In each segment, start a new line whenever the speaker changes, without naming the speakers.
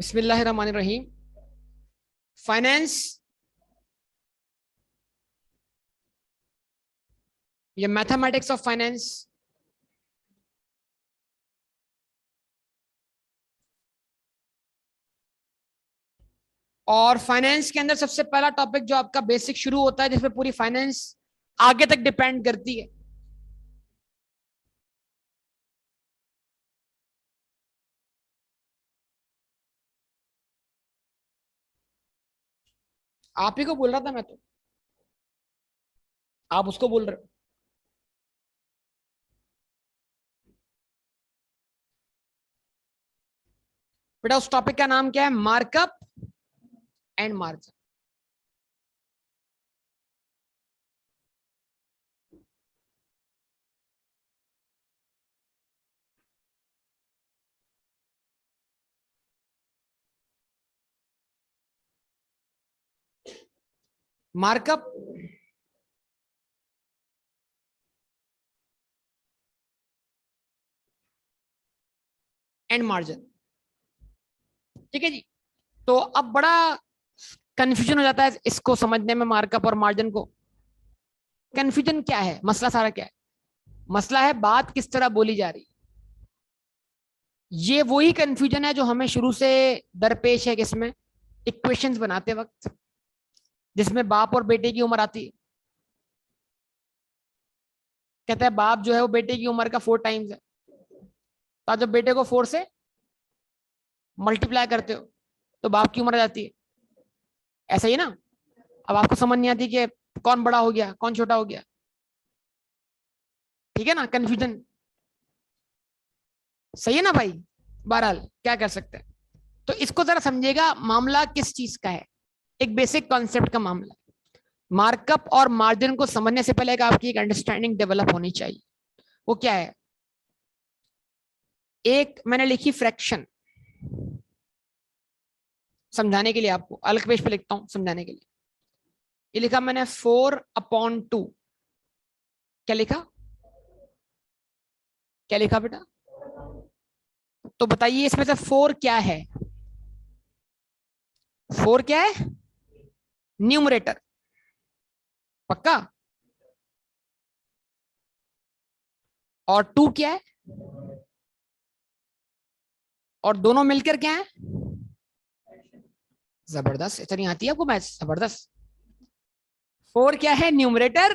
बिस्मिल्लाहिर्रहमानिर्रहीम। फाइनेंस या mathematics of finance और फाइनेंस के अंदर सबसे पहला टॉपिक जो आपका बेसिक शुरू होता है, जिसमें पूरी फाइनेंस आगे तक डिपेंड करती है, आप ही को बोल रहा था मैं तो, आप उसको बोल रहे हो। बेटा उस टॉपिक का नाम क्या है? Markup and margin. Markup and margin, ठीक है जी। तो अब बड़ा कंफ्यूजन हो जाता है इसको समझने में, मार्कअप और मार्जिन को। कंफ्यूजन क्या है? मसला सारा क्या है? मसला है बात किस तरह बोली जा रही है। ये वही कंफ्यूजन है जो हमें शुरू से दरपेश है, किसमें? इक्वेशंस बनाते वक्त, जिसमें बाप और बेटे की उम्र आती है। कहता है बाप जो है वो बेटे की उम्र का 4 टाइम्स है। तो आप जब बेटे को 4 से मल्टीप्लाई करते हो तो बाप की उम्र आ जाती है। ऐसा ही ना? अब आपको समझ नहीं आती कि कौन बड़ा हो गया कौन छोटा हो गया। ठीक है ना? कंफ्यूजन सही है ना भाई? बहरहाल क्या कर सकते हैं। तो इसको जरा समझिएगा, मामला किस चीज का है। एक बेसिक कॉन्सेप्ट का मामला। मार्कअप और मार्जिन को समझने से पहले आपकी एक अंडरस्टैंडिंग डेवलप होनी चाहिए। वो क्या है? एक मैंने लिखी फ्रैक्शन, समझाने के लिए आपको अलग पेज पे लिखता हूं समझाने के लिए। ये लिखा मैंने 4/2। क्या लिखा? क्या लिखा बेटा? तो बताइए इसमें से 4 क्या है? 4 क्या है? न्यूमरेटर। पक्का? और 2 क्या है? और दोनों मिलकर क्या है? जबरदस्त, इतनी आती है आपको मैथ, जबरदस्त। 4 क्या है? न्यूमरेटर।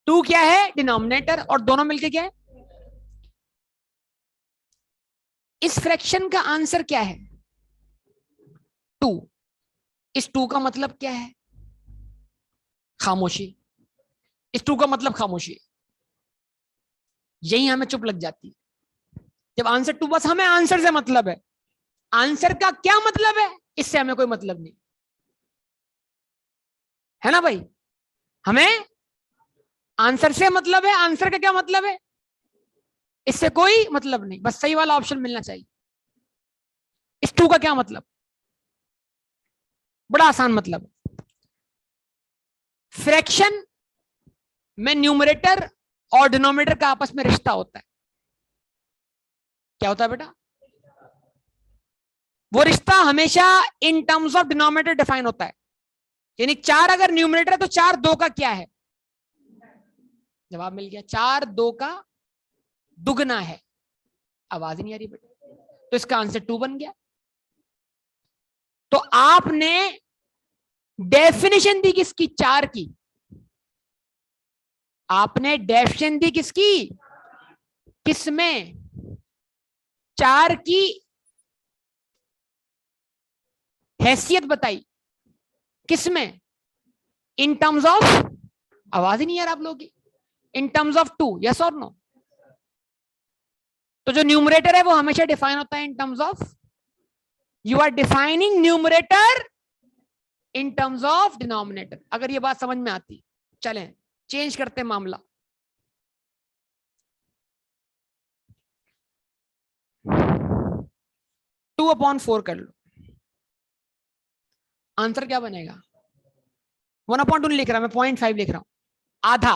2 क्या है? डिनोमिनेटर। और दोनों मिलकर क्या है? इस फ्रैक्शन का आंसर क्या है? 2। इस 2 का मतलब क्या है? खामोशी। इस 2 का मतलब खामोशी। यही हमें चुप लग जाती है जब आंसर 2, बस हमें आंसर से मतलब है। आंसर का क्या मतलब है इससे हमें कोई मतलब नहीं, है ना भाई? हमें आंसर से मतलब है। आंसर का क्या मतलब है इससे कोई मतलब नहीं, बस सही वाला ऑप्शन मिलना चाहिए। इस 2 का क्या मतलब? बड़ा आसान मतलब। फ्रैक्शन में न्यूमरेटर और डिनोमिनेटर का आपस में रिश्ता होता है। क्या होता है बेटा? वो रिश्ता हमेशा इन टर्म्स ऑफ डिनोमिनेटर डिफाइन होता है। यानी 4 अगर न्यूमरेटर है तो 4 2 का क्या है? जवाब मिल गया, 4 2 का दुगना है। आवाज ही नहीं आ रही बेटा, तो इसका आंसर 2 बन गया। तो आपने डेफिनेशन दी किसकी? 4 की। आपने डेफिनेशन दी किसकी? किसमें? 4 की हैसियत बताई किसमें? इन टर्म्स ऑफ, आवाज ही नहीं यार आप लोगों की, इन टर्म्स ऑफ 2, यस और नो? तो जो न्यूमरेटर है वो हमेशा डिफाइन होता है in terms of, you are defining numerator in terms of denominator. अगर ये बात समझ में आती, चलें चेंज करते हैं मामला। 2/4 कर लो, आंसर क्या बनेगा? 1/2 नहीं लिख रहा मैं, 0.5 लिख रहा हूं, आधा।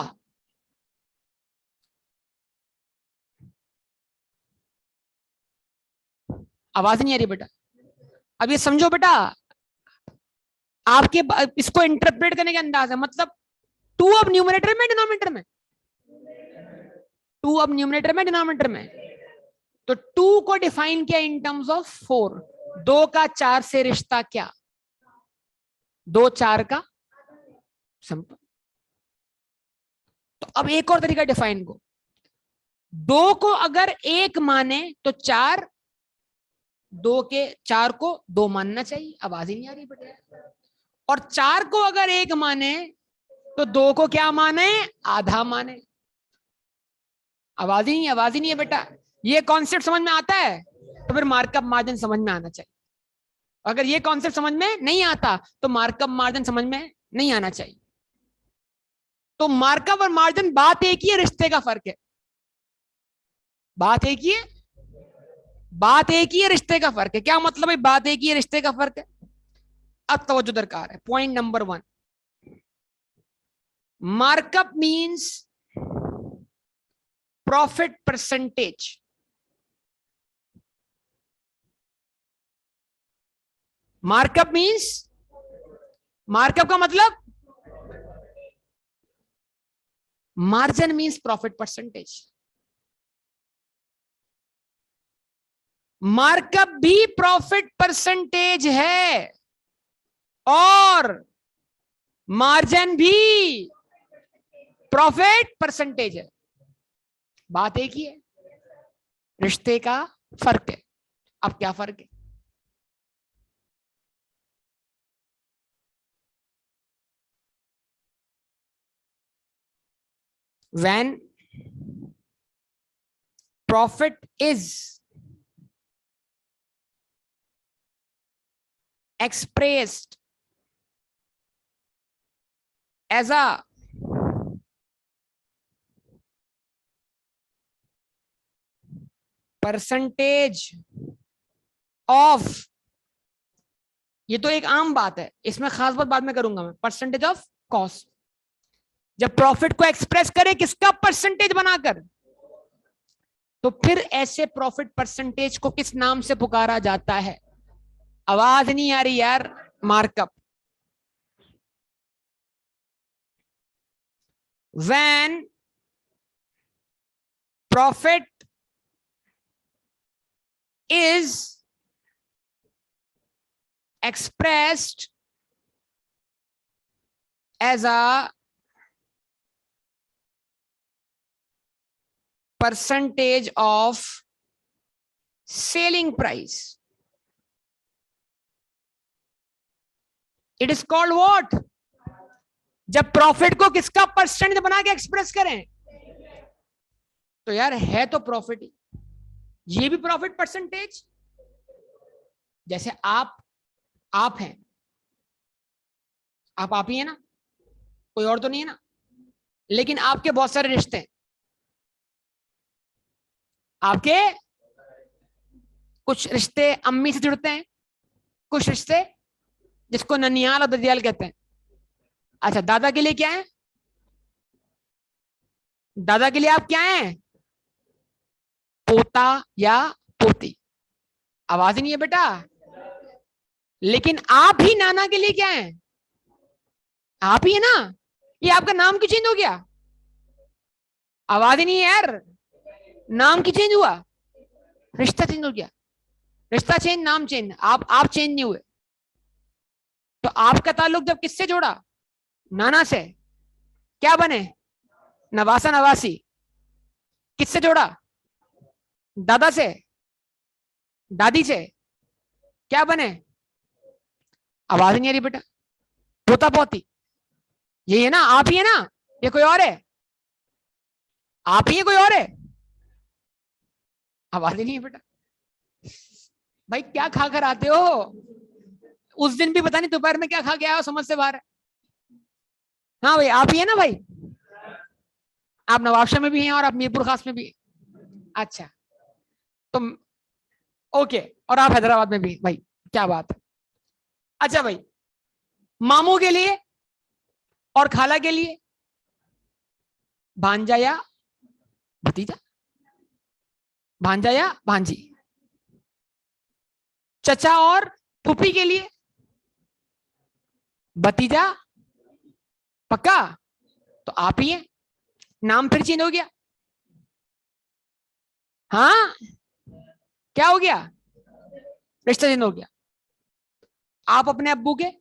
आवाज नहीं आ रही बेटा? अब ये समझो बेटा, आपके इसको इंटरप्रेट करने के अंदाज है, मतलब 2 अब न्यूमरेटर में डिनोमिनेटर में, 2 अब न्यूमरेटर में डिनोमिनेटर में, तो 2 को डिफाइन किया इन टर्म्स ऑफ 4, 2 का 4 से रिश्ता क्या, 2 4 का सिंपल। तो अब एक और तरीका डिफाइन को, 2 को अगर 1 माने तो 4, 2 के 4 को 2 मानना चाहिए, आवाज ही नहीं आ रही बेटा, और 4 को अगर 1 माने तो 2 को क्या माने, आधा माने। आवाज ही नहीं है बेटा। ये कॉन्सेप्ट समझ में आता है तो फिर मार्कअप मार्जिन समझ में आना चाहिए, अगर ये कॉन्सेप्ट समझ में नहीं आता तो मार्कअप मार्जिन समझ में नहीं आना चाहिए। तो मार्कअप और मार्जिन बात एक ही है, रिश्ते का फर्क है, बात एक ही है, बात एक ही है, रिश्ते का फर्क है। क्या मतलब है बात एक ही है, रिश्ते का फर्क है? अब तवज्जो दरकार है। Point number 1, markup means profit percentage. Markup means, markup का मतलब, margin means profit percentage. Markup भी प्रॉफिट परसेंटेज है और मार्जिन भी प्रॉफिट परसेंटेज है, बात एक ही है, रिश्ते का फर्क है। अब क्या फर्क है? when profit is expressed as a percentage of, ये तो एक आम बात है, इसमें खास बात बाद में करूंगा मैं, परसेंटेज ऑफ कॉस्ट। जब प्रॉफिट को एक्सप्रेस करे किसका, परसेंटेज बनाकर, तो फिर ऐसे प्रॉफिट परसेंटेज को किस नाम से पुकारा जाता है? आवाज नहीं आ रही यार, markup. when profit is expressed as a percentage of selling price, it is called what? जब प्रॉफिट को किसका परसेंटेज बना के एक्सप्रेस करें, तो यार है तो प्रॉफिट ही, ये भी प्रॉफिट परसेंटेज। जैसे आप हैं, आप ही है ना, कोई और तो नहीं है ना, लेकिन आपके बहुत सारे रिश्ते हैं, आपके कुछ रिश्ते अम्मी से जुड़ते हैं, कुछ रिश्ते जिसको ननियाल और ददियाल कहते हैं। अच्छा, दादा के लिए क्या है? दादा के लिए आप क्या हैं? पोता या पोती। आवाज ही नहीं है बेटा। लेकिन आप ही नाना के लिए क्या है? आप ही है ना। ये आपका नाम क्यों चेंज हो गया? आवाज ही नहीं है यार, नाम क्यों चेंज हुआ? रिश्ता चेंज हो गया। रिश्ता चेंज, नाम चेंज, आप चेंज नहीं हुए। तो आपका ताल्लुक जब किससे जोड़ा? नाना से, क्या बने? नवासा नवासी। किससे जोड़ा? दादा से, दादी से, क्या बने? आवाज नहीं आ रही बेटा। पोता पोती, यही है ना, आप ही है ना, ये कोई और है? आप ही है, कोई और है? आवाज ही नहीं है बेटा। भाई क्या खा कर आते हो? उस दिन भी पता नहीं दोपहर में क्या खा के आया हो, समझ से बाहर है। हाँ भाई, आप ही है ना भाई? आप नवाबशाह में भी हैं और आप मीरपुर खास में भी हैं। अच्छा, तो ओके, और आप हैदराबाद में भी, भाई क्या बात है। अच्छा भाई, मामू के लिए और खाला के लिए भांजा या भतीजा, भांजा या भांजी, चचा और फूफी के लिए भतीजा, पक्का? तो आप ही हैं, नाम फिर चेंज हो गया। हाँ, क्या हो गया? रिश्ता चेंज हो गया। आप अपने अब्बू के,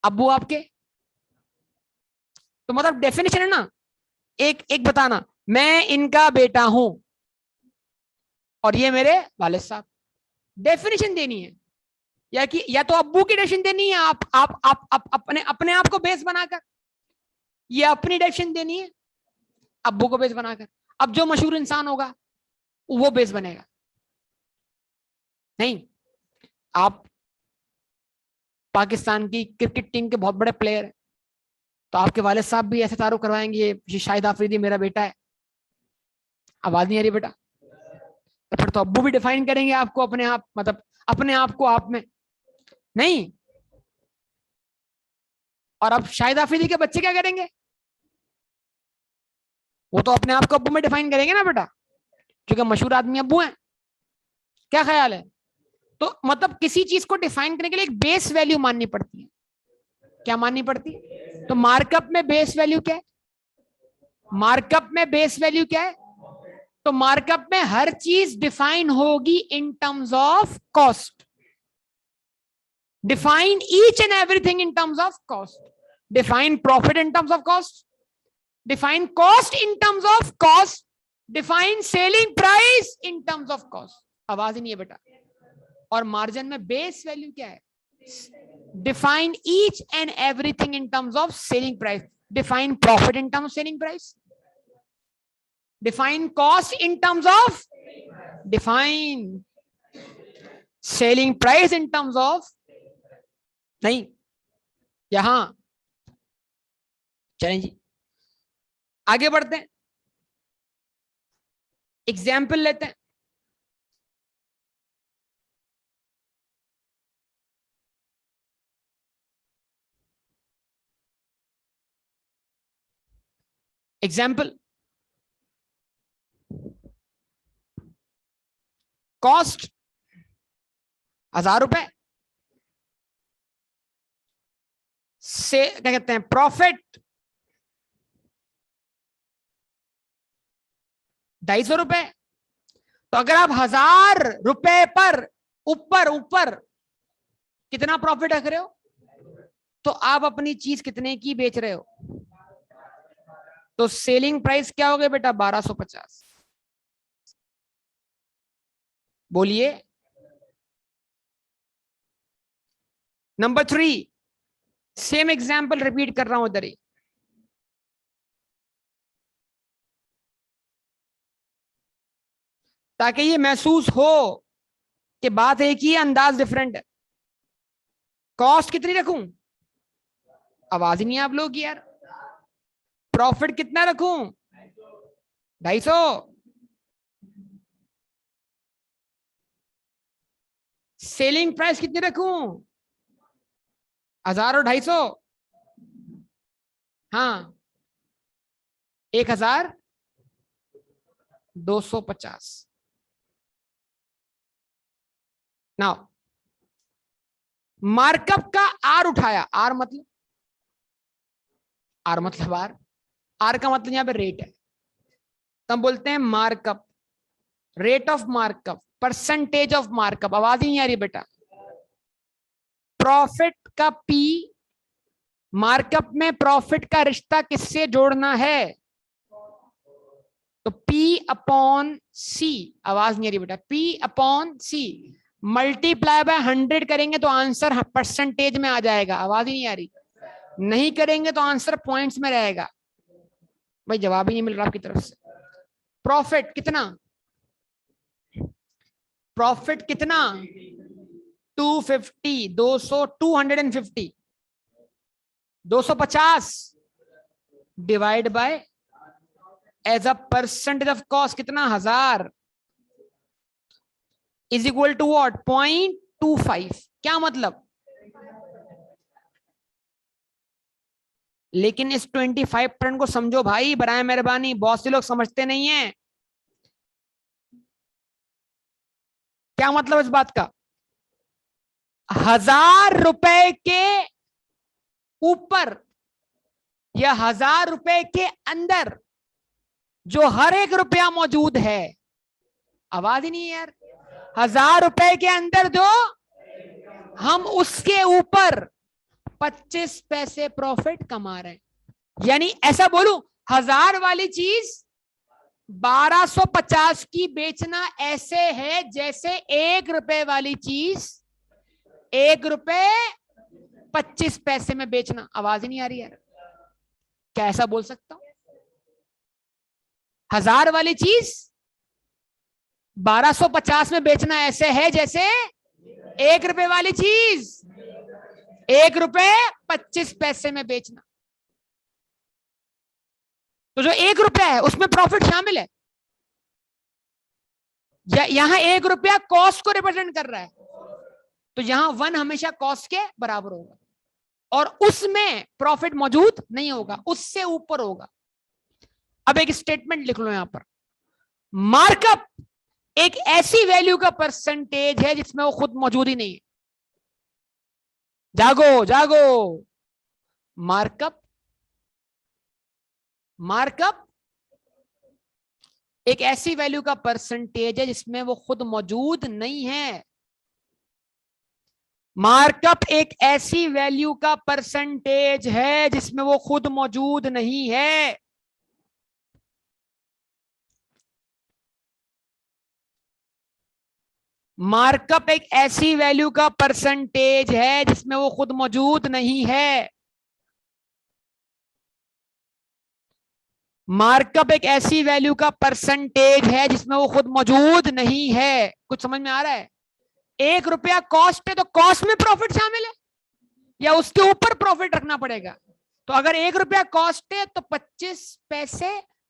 अब्बू आपके। तो मतलब डेफिनेशन है ना, एक एक बताना, मैं इनका बेटा हूं और ये मेरे वालिद साहब। डेफिनेशन देनी है, या कि या तो अब्बू की डेफिनेशन देनी है आप अपने अपने आप को बेस बनाकर, ये अपनी डेफिनेशन देनी है अब्बू को बेस बनाकर। अब जो मशहूर इंसान होगा वो बेस बनेगा। नहीं, आप पाकिस्तान की क्रिकेट टीम के बहुत बड़े प्लेयर हैं, तो आपके वालिद साहब भी ऐसे तारुफ करवाएंगे, ये शाहिद आफरीदी मेरा बेटा है। आवाज नहीं आ रही बेटा? तो फिर तो अब्बू भी डिफाइन करेंगे आपको अपने आप, मतलब अपने आप को आप में। नहीं, और अब शाहिद आफरीदी के बच्चे क्या करेंगे? वो तो अपने आप को अब्बू में डिफाइन करेंगे ना बेटा, क्योंकि मशहूर आदमी अब्बू हैं। क्या ख्याल है? तो मतलब किसी चीज को डिफाइन करने के लिए एक बेस वैल्यू माननी पड़ती है। क्या माननी पड़ती है? तो मार्कअप में बेस वैल्यू क्या है? मार्कअप में बेस वैल्यू क्या है? तो मार्कअप में हर चीज डिफाइन होगी इन terms of cost. Define each and everything in terms of cost. Define profit in terms of cost, define cost in terms of cost, define selling price in terms of cost. आवाज ही नहीं है बेटा। और margin में base value क्या है? Define each and everything in terms of selling price, define profit in terms of selling price, define cost in terms of, define selling price in terms of। नहीं, यहां चलें जी, आगे बढ़ते हैं, एग्जाम्पल लेते हैं। एग्जाम्पल, कॉस्ट 1000 रुपए से क्या कहते हैं, प्रॉफिट 250 रुपए। तो अगर आप 1000 रुपए पर ऊपर ऊपर कितना प्रॉफिट रख रहे हो, तो आप अपनी चीज कितने की बेच रहे हो? तो सेलिंग प्राइस क्या हो गया बेटा? 1250। बोलिए। नंबर 3, सेम एग्जाम्पल रिपीट कर रहा हूं इधर ही, ताकि ये महसूस हो कि बात एक ही है, अंदाज डिफरेंट है। कॉस्ट कितनी रखूं? आवाज ही नहीं है आप लोग की यार। प्रॉफिट कितना रखूं? 250। सेलिंग प्राइस कितनी रखूं? 1000 और 250। हाँ, 1250। नाउ मार्कअप का आर उठाया, आर मतलब, आर मतलब आर का मतलब यहां पे रेट है, तब बोलते हैं markup, rate of markup, percentage of markup. आवाज ही नहीं आ रही बेटा। प्रॉफिट का पी, मार्कअप में प्रॉफिट का रिश्ता किससे जोड़ना है? तो P अपॉन सी। आवाज नहीं आ रही बेटा। P upon C multiply by 100 करेंगे तो आंसर परसेंटेज में आ जाएगा। आवाज ही नहीं आ रही। नहीं करेंगे तो आंसर पॉइंट्स में रहेगा। भाई जवाब ही नहीं मिल रहा आपकी तरफ से। प्रॉफिट कितना? प्रॉफिट कितना? 250, 200, 250, 250 divide by as a percentage of cost कितना? 1000 इज इक्वल टू व्हाट? 0.25। क्या मतलब? लेकिन इस 25% को समझो भाई, बराए मेहरबानी, बहुत से लोग समझते नहीं है। क्या मतलब इस बात का? 1,000 रुपए के ऊपर या 1,000 रुपए के अंदर जो हर एक रुपया मौजूद है, आवाज ही नहीं है यार, 1,000 रुपए के अंदर जो हम उसके ऊपर 25 पैसे प्रॉफिट कमा रहे हैं। यानी ऐसा बोलूं, 1,000 वाली चीज 1250 की बेचना ऐसे है जैसे 1 रुपए वाली चीज 1 रुपए 25 पैसे में बेचना। आवाज ही नहीं आ रही यार, क्या ऐसा बोल सकता हूं? 1,000 वाली चीज 1250 में बेचना ऐसे है जैसे 1 रुपए वाली चीज 1 रुपए 25 पैसे में बेचना। तो जो 1 रुपया है उसमें प्रॉफिट शामिल है, यहां 1 रुपया कॉस्ट को रिप्रेजेंट कर रहा है, तो यहां 1 हमेशा कॉस्ट के बराबर होगा और उसमें प्रॉफिट मौजूद नहीं होगा, उससे ऊपर होगा। अब एक स्टेटमेंट लिख लो यहां पर, मार्कअप एक ऐसी वैल्यू का परसेंटेज है जिसमें वो खुद मौजूद ही नहीं है। जागो जागो, मार्कअप एक ऐसी वैल्यू का परसेंटेज है जिसमें वो खुद मौजूद नहीं है। मार्कअप एक ऐसी वैल्यू का परसेंटेज है जिसमें वो खुद मौजूद नहीं है। मार्कअप एक ऐसी वैल्यू का परसेंटेज है जिसमें वो खुद मौजूद नहीं है। मार्कअप एक ऐसी वैल्यू का परसेंटेज है जिसमें वो खुद मौजूद नहीं है। कुछ समझ में आ रहा है? 1 रुपया कॉस्ट है तो कॉस्ट में प्रॉफिट शामिल है या उसके ऊपर प्रॉफिट रखना पड़ेगा? तो अगर 1 रुपया कॉस्ट है तो 25 पैसे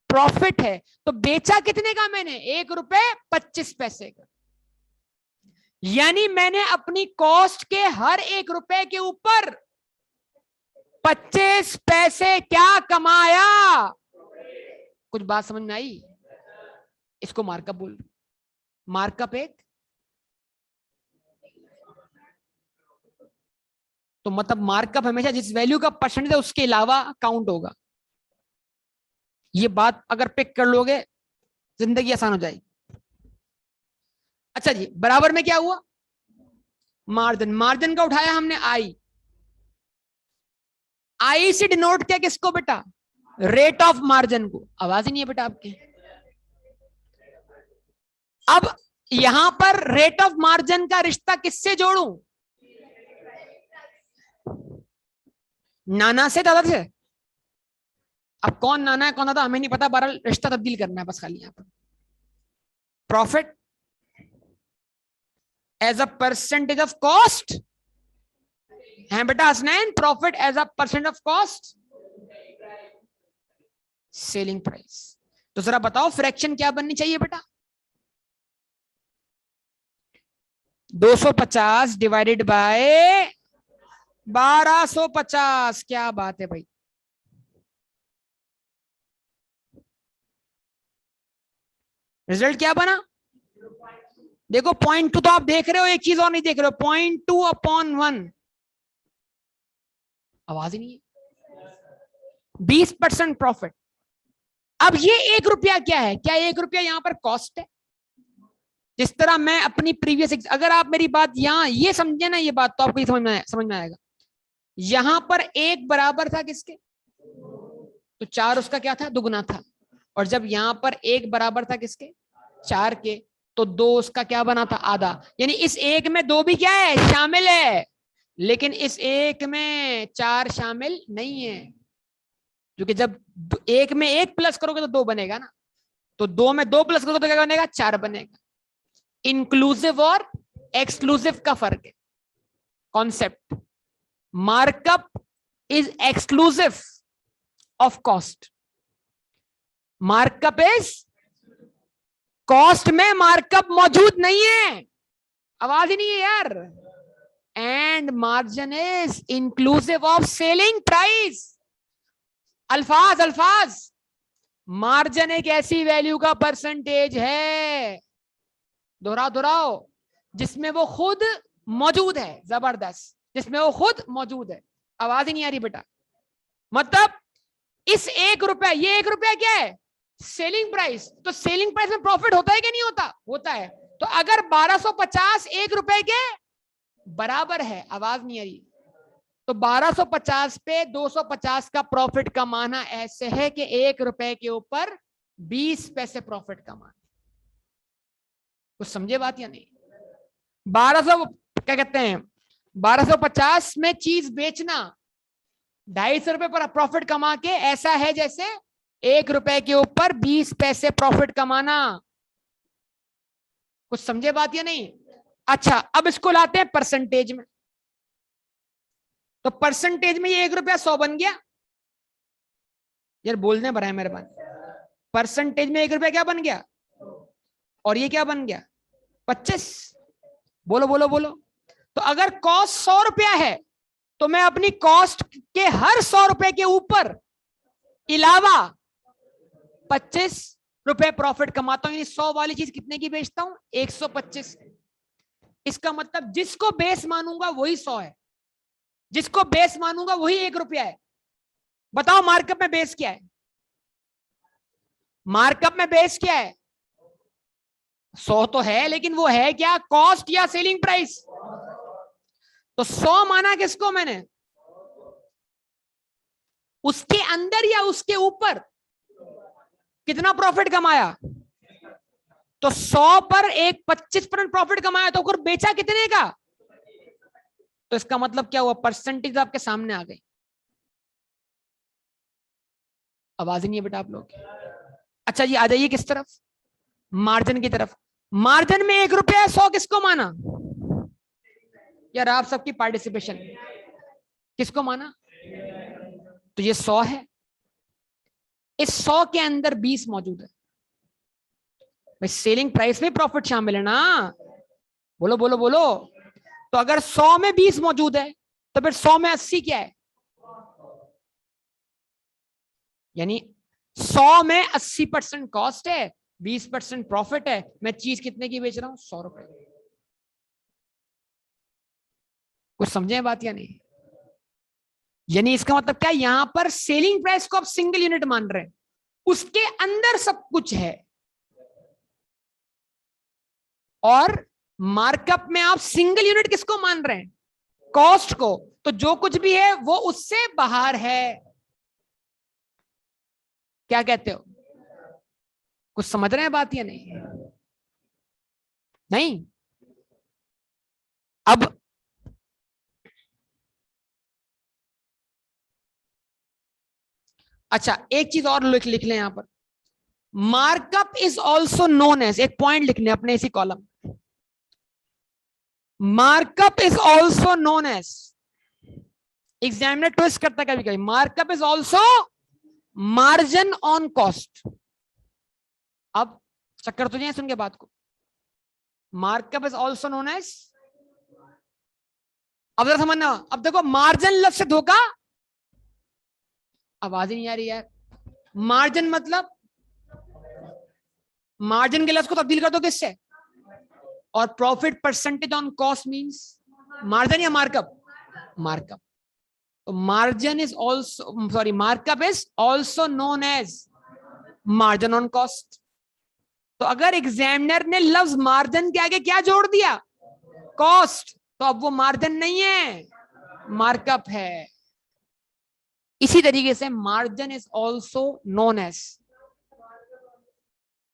प्रॉफिट है, तो बेचा कितने का मैंने? 1 रुपए 25 पैसे का। यानी मैंने अपनी कॉस्ट के हर 1 रुपए के ऊपर 25 पैसे क्या कमाया? कुछ बात समझ में आई? इसको मार्कअप बोल। मार्कअप एक तो मतलब मार्कअप हमेशा जिस वैल्यू का परसेंटेज है उसके अलावा काउंट होगा। ये बात अगर पिक कर लोगे जिंदगी आसान हो जाएगी। अच्छा जी, बराबर में क्या हुआ? मार्जिन। मार्जिन का उठाया हमने आई। आई से डिनोट किया किसको बेटा? रेट ऑफ मार्जिन को। आवाज ही नहीं है बेटा आपके। अब यहां पर रेट ऑफ मार्जिन का रिश्ता किससे जोड़ूं? नाना से, दादा से? अब कौन नाना है कौन दादा हमें नहीं पता, बहरहाल रिश्ता तब्दील करना है बस खाली। यहां पर profit as a percentage of cost है बेटा Hasnain. Profit as a percent of cost selling price. तो जरा बताओ फ्रैक्शन क्या बननी चाहिए बेटा? 250 डिवाइडेड बाय 1250। क्या बात है भाई। रिजल्ट क्या बना? देखो 0.2 तो आप देख रहे हो, एक चीज और नहीं देख रहे हो, 0.2/1। आवाज ही नहीं है। 20% प्रॉफिट। अब ये 1 रुपया क्या है? क्या 1 रुपया यहां पर कॉस्ट है? जिस तरह मैं अपनी प्रीवियस, अगर आप मेरी बात यहां ये समझे ना, ये बात तो आपको ये समझ में आएगा। यहां पर 1 बराबर था किसके? तो 4 उसका क्या था? दुगना था। और जब यहां पर 1 बराबर था किसके? 4 के, तो 2 उसका क्या बना था? आधा। यानी इस 1 में 2 भी क्या है? शामिल है। लेकिन इस 1 में 4 शामिल नहीं है, क्योंकि जब 1 में 1 प्लस करोगे तो 2 बनेगा ना, तो 2 में 2 प्लस करोगे तो क्या बनेगा? 4 बनेगा। इंक्लूसिव और एक्सक्लूसिव का फर्क है, concept. Markup is exclusive of cost. Markup is, cost में मार्कअप मौजूद नहीं है। आवाज ही नहीं है यार। And margin is inclusive of selling price. अल्फाज मार्जिन एक ऐसी वैल्यू का परसेंटेज है, दोहराओ जिसमें वो खुद मौजूद है, जबरदस्त, जिसमें वो खुद मौजूद है। आवाज ही नहीं आ रही बेटा। मतलब इस 1 रुपया, ये 1 रुपया क्या है? Selling price. तो सेलिंग प्राइस में प्रॉफिट होता है कि नहीं होता? होता है। तो अगर 1250 1 रुपए के बराबर है, आवाज नहीं आ रही, तो 1250 पे 250 का प्रॉफिट कमाना ऐसे है कि 1 रुपए के ऊपर 20 पैसे प्रॉफिट कमाना। कुछ समझे बात या नहीं? 1200 क्या कहते हैं, 1250 में चीज बेचना, 250 रुपए पर प्रॉफिट कमा के ऐसा है जैसे 1 रुपए के ऊपर 20 पैसे प्रॉफिट कमाना। कुछ समझे बात या नहीं? अच्छा, अब इसको लाते हैं परसेंटेज में। तो परसेंटेज में ये 1 रुपया 100 बन गया। यार बोलने भरा है मेरे पास। परसेंटेज में 1 रुपया क्या बन गया, और ये क्या बन गया? 25। बोलो बोलो बोलो। तो अगर कॉस्ट 100 रुपया है तो मैं अपनी कॉस्ट के हर 100 रुपए के ऊपर अलावा 25 रुपए प्रॉफिट कमाता हूं। यानी 100 वाली चीज कितने की बेचता हूं? 125। इसका मतलब जिसको बेस मानूंगा वही 100 है, जिसको बेस मानूंगा वही 1 रुपया है। बताओ मार्कअप में बेस क्या है? मार्कअप में बेस क्या है? 100 तो है, लेकिन वो है क्या? कॉस्ट या सेलिंग प्राइस? तो 100 माना किसको मैंने? उसके अंदर या उसके ऊपर कितना प्रॉफिट कमाया? तो 100 पर एक 25% प्रॉफिट कमाया, तो फिर बेचा कितने का? तो इसका मतलब क्या हुआ? परसेंटेज आपके सामने आ गई। आवाज ही नहीं है बेटा आप लोग। अच्छा जी, आ जाइए किस तरफ? मार्जिन की तरफ। मार्जिन में 1 रुपया 100 किसको माना? यार आप सबकी पार्टिसिपेशन किसको माना? तो ये 100 है, इस 100 के अंदर 20 मौजूद है। भाई सेलिंग प्राइस में प्रॉफिट शामिल है ना? बोलो बोलो बोलो। तो अगर 100 में 20 मौजूद है तो फिर 100 में 80 क्या है? यानी 100 में 80% कॉस्ट है, 20% प्रॉफिट है। मैं चीज कितने की बेच रहा हूं? 100 रुपए। कुछ समझे बात या नहीं? यानी इसका मतलब क्या? यहां पर सेलिंग प्राइस को आप सिंगल यूनिट मान रहे हैं, उसके अंदर सब कुछ है। और मार्कअप में आप सिंगल यूनिट किसको मान रहे हैं? कॉस्ट को। तो जो कुछ भी है वो उससे बाहर है। क्या कहते हो? कुछ समझ रहे हैं बात या नहीं? नहीं। अब अच्छा, एक चीज और लिख लें यहां पर। Markup is also known as, एक पॉइंट लिखने अपने इसी column. Markup is also known as, examiner twist करता है कभी कभी। Markup is also margin on cost. अब चक्कर तो नहीं है, सुन के बात को। Markup is also known as, अब जरा समझना। अब देखो मार्जिन लफ्ज से धोखा, आवाज ही नहीं आ रही यार। मार्जिन मतलब, मार्जिन के लफ्ज को तब्दील कर दो किससे? और profit percentage on cost means margin या मार्कअप? मार्कअप। तो margin is also, sorry, markup is also known as margin on cost. तो अगर एग्जामिनर ने लफ्ज मार्जिन के आगे क्या जोड़ दिया? कॉस्ट, तो अब वो मार्जिन नहीं है, मार्कअप है। इसी तरीके से margin is also known as,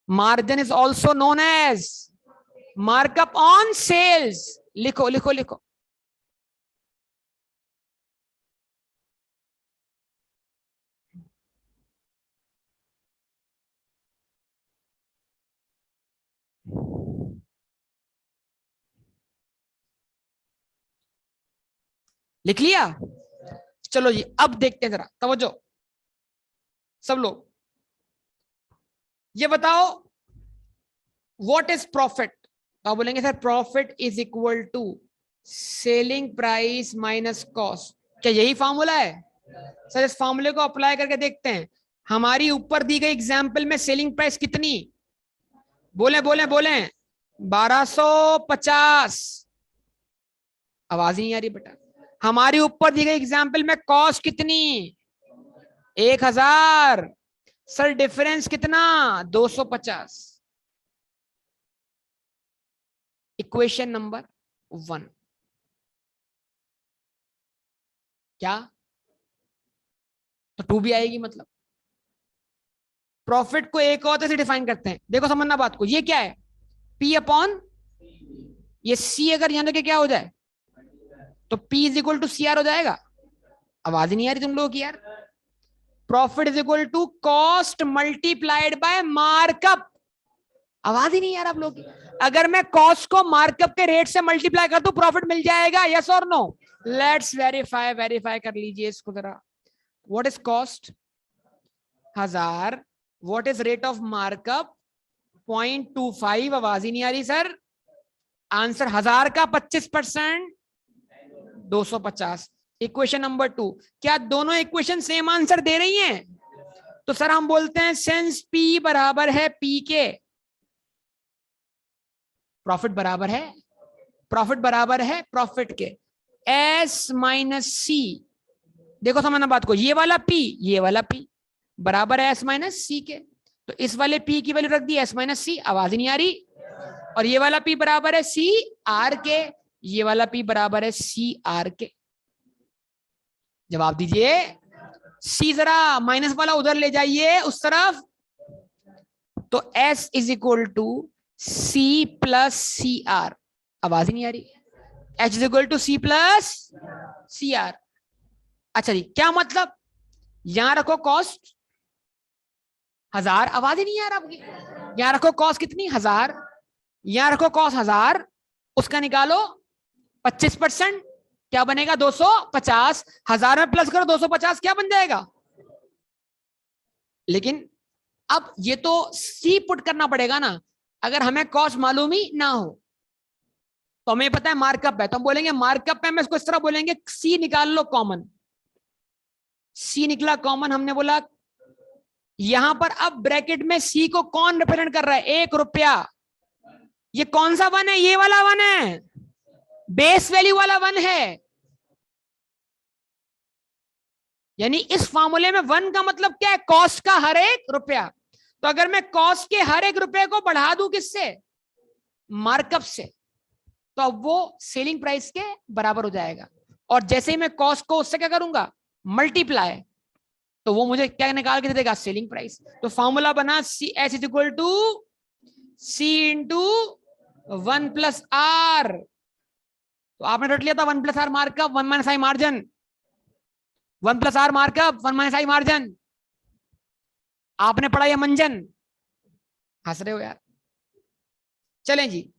margin is also known as markup on sales. लिखो लिखो लिखो। लिख लिया? चलो जी, अब देखते हैं, जरा तवज्जो सब लोग। ये बताओ व्हाट इज प्रॉफिट? तो आप बोलेंगे sir profit is equal to selling price minus cost. क्या यही फॉर्मूला है? सर इस फॉर्मूले को अप्लाई करके देखते हैं। हमारी ऊपर दी गई एग्जाम्पल में सेलिंग प्राइस कितनी? बोले बोले बोले 1250। आवाज नहीं आ रही बेटा। हमारे ऊपर दी गई एग्जाम्पल में कॉस्ट कितनी 1000, सर डिफरेंस कितना 250। इक्वेशन नंबर 1 क्या, तो 2 भी आएगी। मतलब प्रॉफिट को एक और से डिफाइन करते हैं, देखो समझना बात को। ये क्या है P अपॉन ये C, अगर यहां के क्या हो जाए तो P is equal to CR हो जाएगा। आवाज ही नहीं आ रही तुम लोगों की यार। Profit is equal to cost multiplied by markup. आवाज ही नहीं यार आप लोग की। अगर मैं कॉस्ट को मार्कअप के रेट से मल्टीप्लाई कर दूं प्रॉफिट मिल जाएगा, यस और नो। लेट्स वेरीफाई, वेरीफाई कर लीजिए इसको जरा। What is cost 1000, what is rate of markup 0.25। आवाज ही नहीं आ रही सर। आंसर 1000 का 25% 250। इक्वेशन नंबर 2, क्या दोनों इक्वेशन सेम आंसर दे रही हैं? तो सर हम बोलते हैं सिंस P बराबर है P के, प्रॉफिट बराबर है, प्रॉफिट बराबर है प्रॉफिट के, S माइनस C। देखो समझना बात को, ये वाला P ये वाला P बराबर है S माइनस C के। तो इस वाले P की वैल्यू रख दी S माइनस C। आवाज ही नहीं आ रही। और ये वाला P बराबर है C R के, ये वाला P बराबर है C R के। जवाब दीजिए। C जरा माइनस वाला उधर ले जाइए उस तरफ। तो S is equal to C plus C R. आवाज ही नहीं आ रही। H is equal to C plus C R. अच्छा जी, क्या मतलब? यहां रखो कॉस्ट 1000। आवाज ही नहीं आ रहा आपकी। यहां रखो कॉस्ट कितनी 1000, यहां रखो कॉस्ट 1000, उसका निकालो 25%, क्या बनेगा 250। 1000 में प्लस करो 250, क्या बन जाएगा? लेकिन अब ये तो सी पुट करना पड़ेगा ना। अगर हमें कॉस्ट मालूम ही ना हो तो हमें पता है मार्कअप है, तो हम बोलेंगे मार्कअप है, मैं इसको इस तरह बोलेंगे सी निकाल लो कॉमन। सी निकला कॉमन, हमने बोला यहां पर अब ब्रैकेट में सी को कौन रिप्रेजेंट कर रहा है? 1 रुपया। ये कौन सा 1 है? ये वाला 1 है, बेस वैल्यू वाला 1 है। यानी इस फॉर्मूले में 1 का मतलब क्या है? कॉस्ट का हर 1 रुपया। तो अगर मैं कॉस्ट के हर 1 रुपये को बढ़ा दूं किससे? मार्कअप से, तो अब वो सेलिंग प्राइस के बराबर हो जाएगा। और जैसे ही मैं कॉस्ट को उससे क्या करूंगा? मल्टीप्लाई, तो वो मुझे क्या निकाल के दे देगा? Selling price. तो फॉर्मूला बना C S is equal to C into 1 plus R. तो आपने रट लिया था 1 plus R markup 1 minus I margin, 1 plus R markup 1 minus I margin. आपने पढ़ा ये मंजन? हंस रहे हो यार। चलें जी,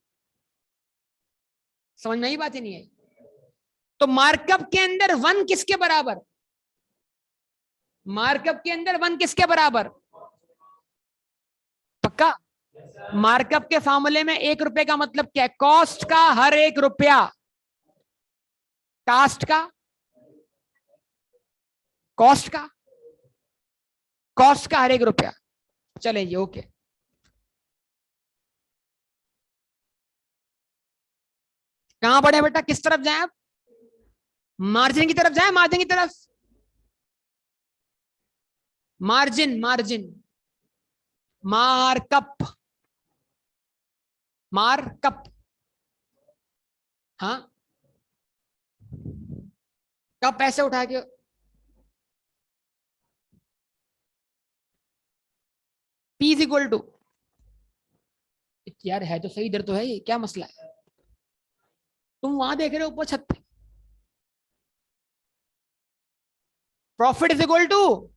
समझ में आई बात ही नहीं आई। तो मार्कअप के अंदर 1 किसके बराबर? मार्कअप के अंदर 1 किसके बराबर? पक्का? मार्कअप के फॉर्मूले में 1 रुपए का मतलब क्या है? कॉस्ट का हर 1 रुपया, कास्ट का, कॉस्ट का, कॉस्ट का हर 1 रुपया। चले जी, ओके। कहां पढ़े बेटा? किस तरफ जाए आप? मार्जिन की तरफ जाए, मार्जिन की तरफ। Margin, margin, markup, markup. हाँ, कब पैसे उठा के P इज इक्वल टू, यार है तो सही, इधर तो है, ये क्या मसला है? तुम वहां देख रहे हो ऊपर छत पे। Profit is equal to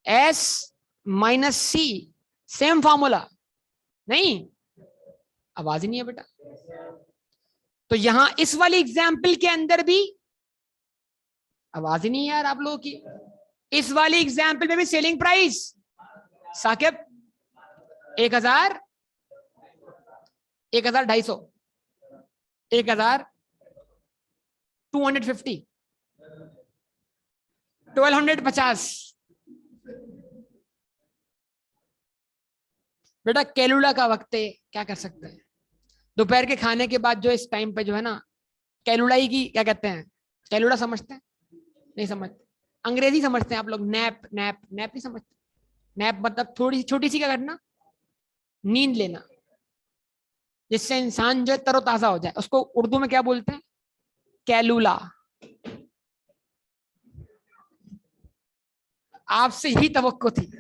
S minus C, same formula. नहीं, आवाज ही नहीं है बेटा। तो यहां इस वाली एग्जाम्पल के अंदर भी आवाज ही नहीं है यार आप लोगों की। इस वाली एग्जाम्पल में भी सेलिंग प्राइस साकिब 1000, 1250, 1250, 1250। बेटा कैलुला का वक्त है, क्या कर सकते हैं। दोपहर के खाने के बाद जो इस टाइम पे जो है ना कैलुलाई की क्या कहते हैं, कैलुला समझते हैं? नहीं समझते, अंग्रेजी समझते हैं आप लोग। नैप, नैप, नैप नहीं समझते? नैप मतलब थोड़ी छोटी सी क्या करना, नींद लेना, जिससे इंसान जो है तरोताजा हो जाए, उसको उर्दू में क्या बोलते हैं? कैलुला। आपसे ही तवक्को थी।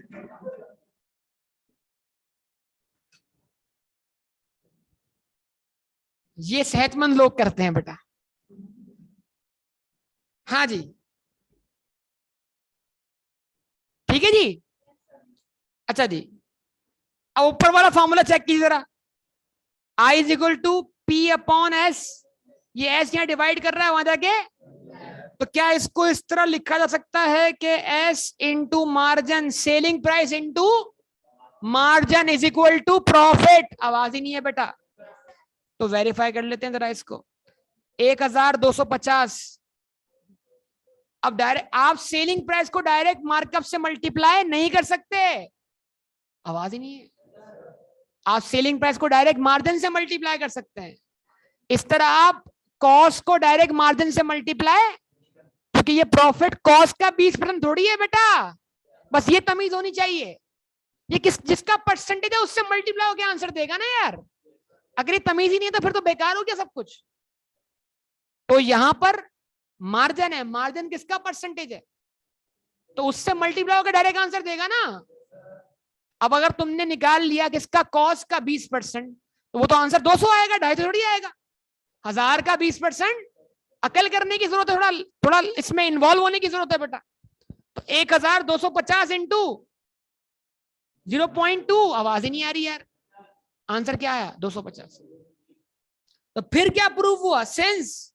ये सेहतमंद लोग करते हैं बेटा। हाँ जी, ठीक है जी। अच्छा जी, अब ऊपर वाला फॉर्मूला चेक कीजिए जरा। I is equal to P upon S, ये एस यहाँ डिवाइड कर रहा है वहां जाके, तो क्या इसको इस तरह लिखा जा सकता है कि S into margin, selling price into margin is equal to profit? आवाज ही नहीं है बेटा। तो वेरीफाई कर लेते हैं जरा इसको। 1250। अब डायरेक्ट आप सेलिंग प्राइस को डायरेक्ट मार्कअप से मल्टीप्लाई नहीं कर सकते। आवाज ही नहीं है। आप सेलिंग प्राइस को डायरेक्ट मार्जिन से मल्टीप्लाई कर सकते हैं। इस तरह आप कॉस्ट को डायरेक्ट मार्जिन से मल्टीप्लाई, क्योंकि ये प्रॉफिट कॉस्ट का 20% थोड़ी है बेटा। बस ये तमीज होनी चाहिए। ये किस जिसका परसेंटेज है उससे मल्टीप्लाई होकर आंसर देगा ना यार। अगर ये तमीज ही नहीं है तो फिर तो बेकार हो गया सब कुछ। तो यहां पर मार्जिन है, मार्जिन किसका परसेंटेज है, तो उससे मल्टीप्लाई होकर डायरेक्ट आंसर देगा ना। अब अगर तुमने निकाल लिया किसका, कॉस्ट का 20%, तो वो तो आंसर 200 आएगा, 250 थोड़ी आएगा। 1000 का 20%, अकल करने की जरूरत है, थोड़ा थोड़ा इसमें इन्वॉल्व होने की जरूरत है बेटा। तो 1250 इंटू 0.2, आवाज ही नहीं आ रही यार। आंसर क्या आया? 250। तो फिर क्या प्रूफ हुआ? सिंस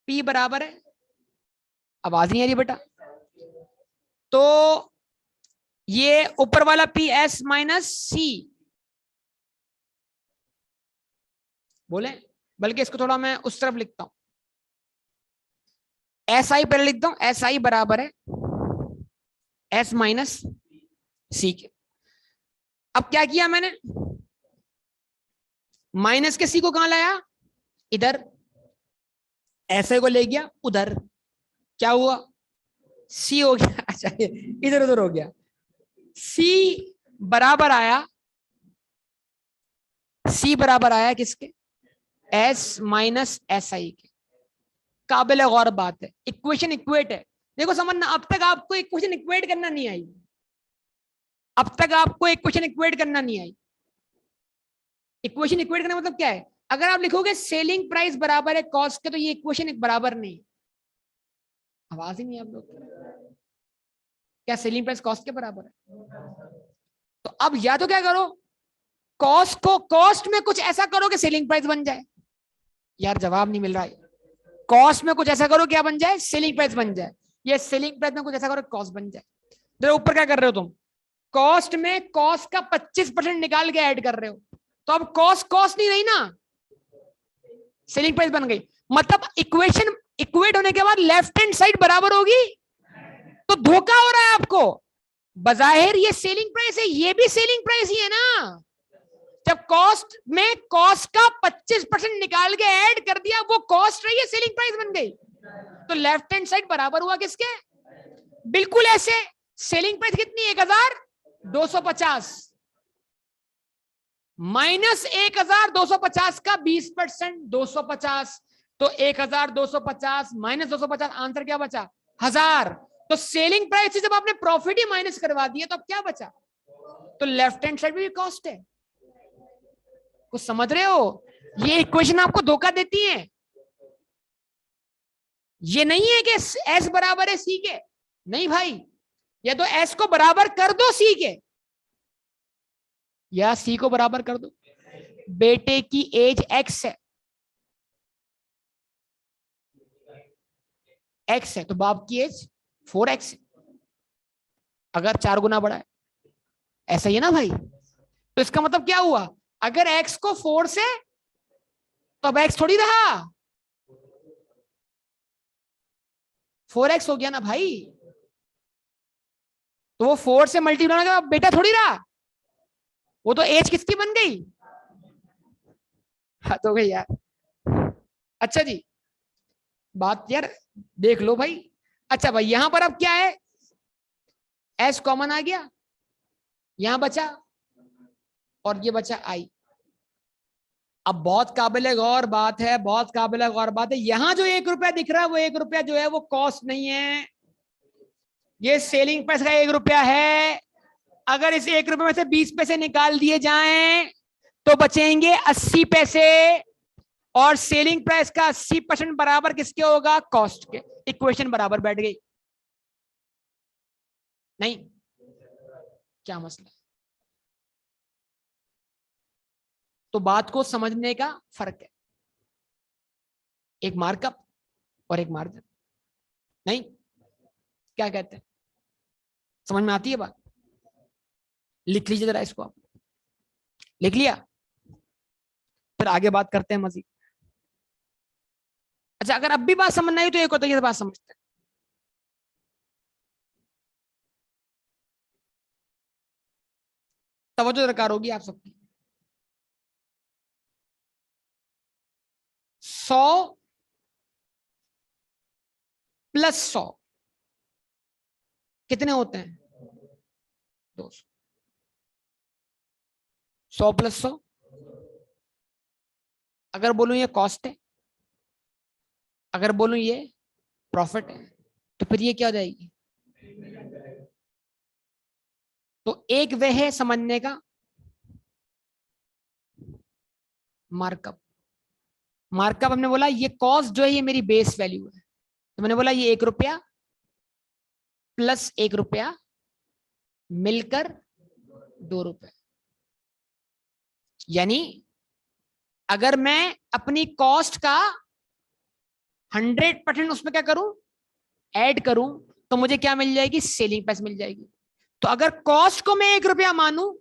P बराबर है, आवाज नहीं आ रही बेटा, तो ये ऊपर वाला P S माइनस सी बोले, बल्कि इसको थोड़ा मैं उस तरफ लिखता हूं, एस आई पहले लिखता हूं। एस आई बराबर है एस माइनस सी के। अब क्या किया मैंने, माइनस के सी को कहां लाया? इधर। ऐसे को ले गया उधर, क्या हुआ? सी हो गया। अच्छा, इधर उधर हो गया। सी बराबर आया, सी बराबर आया किसके? एस माइनस एस आई के। काबिल गौर बात है, इक्वेशन इक्वेट है। देखो समझना, अब तक आपको इक्वेशन इक्वेट करना नहीं आई, अब तक आपको इक्वेशन इक्वेट करना नहीं आई। इक्वेशन इक्वेट करना मतलब क्या है? अगर आप लिखोगे सेलिंग प्राइस बराबर है कॉस्ट के, तो ये इक्वेशन एक बराबर नहीं। आवाज ही नहीं आप लोग। क्या सेलिंग प्राइस कॉस्ट के बराबर है? तो अब या तो क्या करो, कॉस्ट को कॉस्ट में कुछ ऐसा करो कि सेलिंग प्राइस बन जाए। यार जवाब नहीं मिल रहा है। कॉस्ट में कुछ ऐसा करो क्या बन जाए? सेलिंग प्राइस बन जाए। ये सेलिंग प्राइस में कुछ ऐसा करो कॉस्ट बन जाए। तो ऊपर क्या कर रहे हो तुम? कॉस्ट में कॉस्ट का 25% निकाल के ऐड कर रहे हो, तो अब कॉस्ट कॉस्ट नहीं रही ना, सेलिंग प्राइस बन गई। मतलब इक्वेशन इक्वेट होने के बाद लेफ्ट हैंड साइड बराबर होगी, तो धोखा हो रहा है आपको। बजाहिर ये सेलिंग प्राइस है, ये भी सेलिंग प्राइस ही है ना। जब कॉस्ट में कॉस्ट का 25% निकाल के ऐड कर दिया, वो कॉस्ट रही है, सेलिंग प्राइस बन गई। तो लेफ्ट हैंड साइड बराबर हुआ किसके? बिल्कुल ऐसे। सेलिंग प्राइस कितनी? 1250 माइनस 1250 का 20%, 250। तो 1250 माइनस 250, आंसर क्या बचा? 1000। तो सेलिंग प्राइस से जब आपने प्रॉफिट ही माइनस करवा दिया, तो अब क्या बचा? तो लेफ्ट हैंड साइड भी कॉस्ट है। कुछ समझ रहे हो? ये इक्वेशन आपको धोखा देती है। ये नहीं है कि एस बराबर है सी के, नहीं भाई, या तो एस को बराबर कर दो सी के, या सी को बराबर कर दो। बेटे की एज एक्स है, एक्स है, तो बाप की एज 4x है, अगर 4 गुना बड़ा है। ऐसा ही है ना भाई? तो इसका मतलब क्या हुआ? अगर x को 4 से, तो अब x थोड़ी रहा, 4x हो गया ना भाई। तो वो 4 से मल्टीप्लाई होने के बाद बेटा थोड़ी रहा, वो तो एज किसकी बन गई? हाँ तो गई यार। अच्छा जी, बात यार देख लो भाई। अच्छा भाई यहां पर अब क्या है, एस कॉमन आ गया, यहां बचा और ये बचा आई। अब बहुत काबिल गौर बात है, बहुत काबिल गौर बात है, यहां जो 1 रुपया दिख रहा है वो 1 रुपया जो है वो कॉस्ट नहीं है, ये सेलिंग प्राइस का 1 रुपया है। अगर इस 1 रुपये में से 20 पैसे निकाल दिए जाएं तो बचेंगे 80 पैसे, और सेलिंग प्राइस का 80% बराबर किसके होगा, कॉस्ट के। इक्वेशन बराबर बैठ गई। नहीं, क्या मसला है? तो बात को समझने का फर्क है, एक मार्कअप और एक मार्जिन। नहीं, क्या कहते हैं, समझ में आती है बात? लिख लीजिए जरा इसको, आप लिख लिया, फिर आगे बात करते हैं मजीद। अच्छा अगर अब भी बात समझ नहीं आई तो एक होता है बात समझते हैं। तवज्जो दरकार होगी आप सबकी। 100 + 100 कितने होते हैं, 200। 100 + 100, अगर बोलूं ये कॉस्ट है, अगर बोलूं ये प्रॉफिट है, तो फिर ये क्या हो जाएगी? तो एक वे है समझने का मार्कअप। मार्कअप हमने बोला ये कॉस्ट जो है ये मेरी बेस वैल्यू है, तो मैंने बोला ये 1 रुपया + 1 रुपया मिलकर 2 रुपए। यानी अगर मैं अपनी कॉस्ट का 100% उसमें क्या करूं, ऐड करूं, तो मुझे क्या मिल जाएगी, सेलिंग प्राइस मिल जाएगी। तो अगर कॉस्ट को मैं 1 रुपया मानूं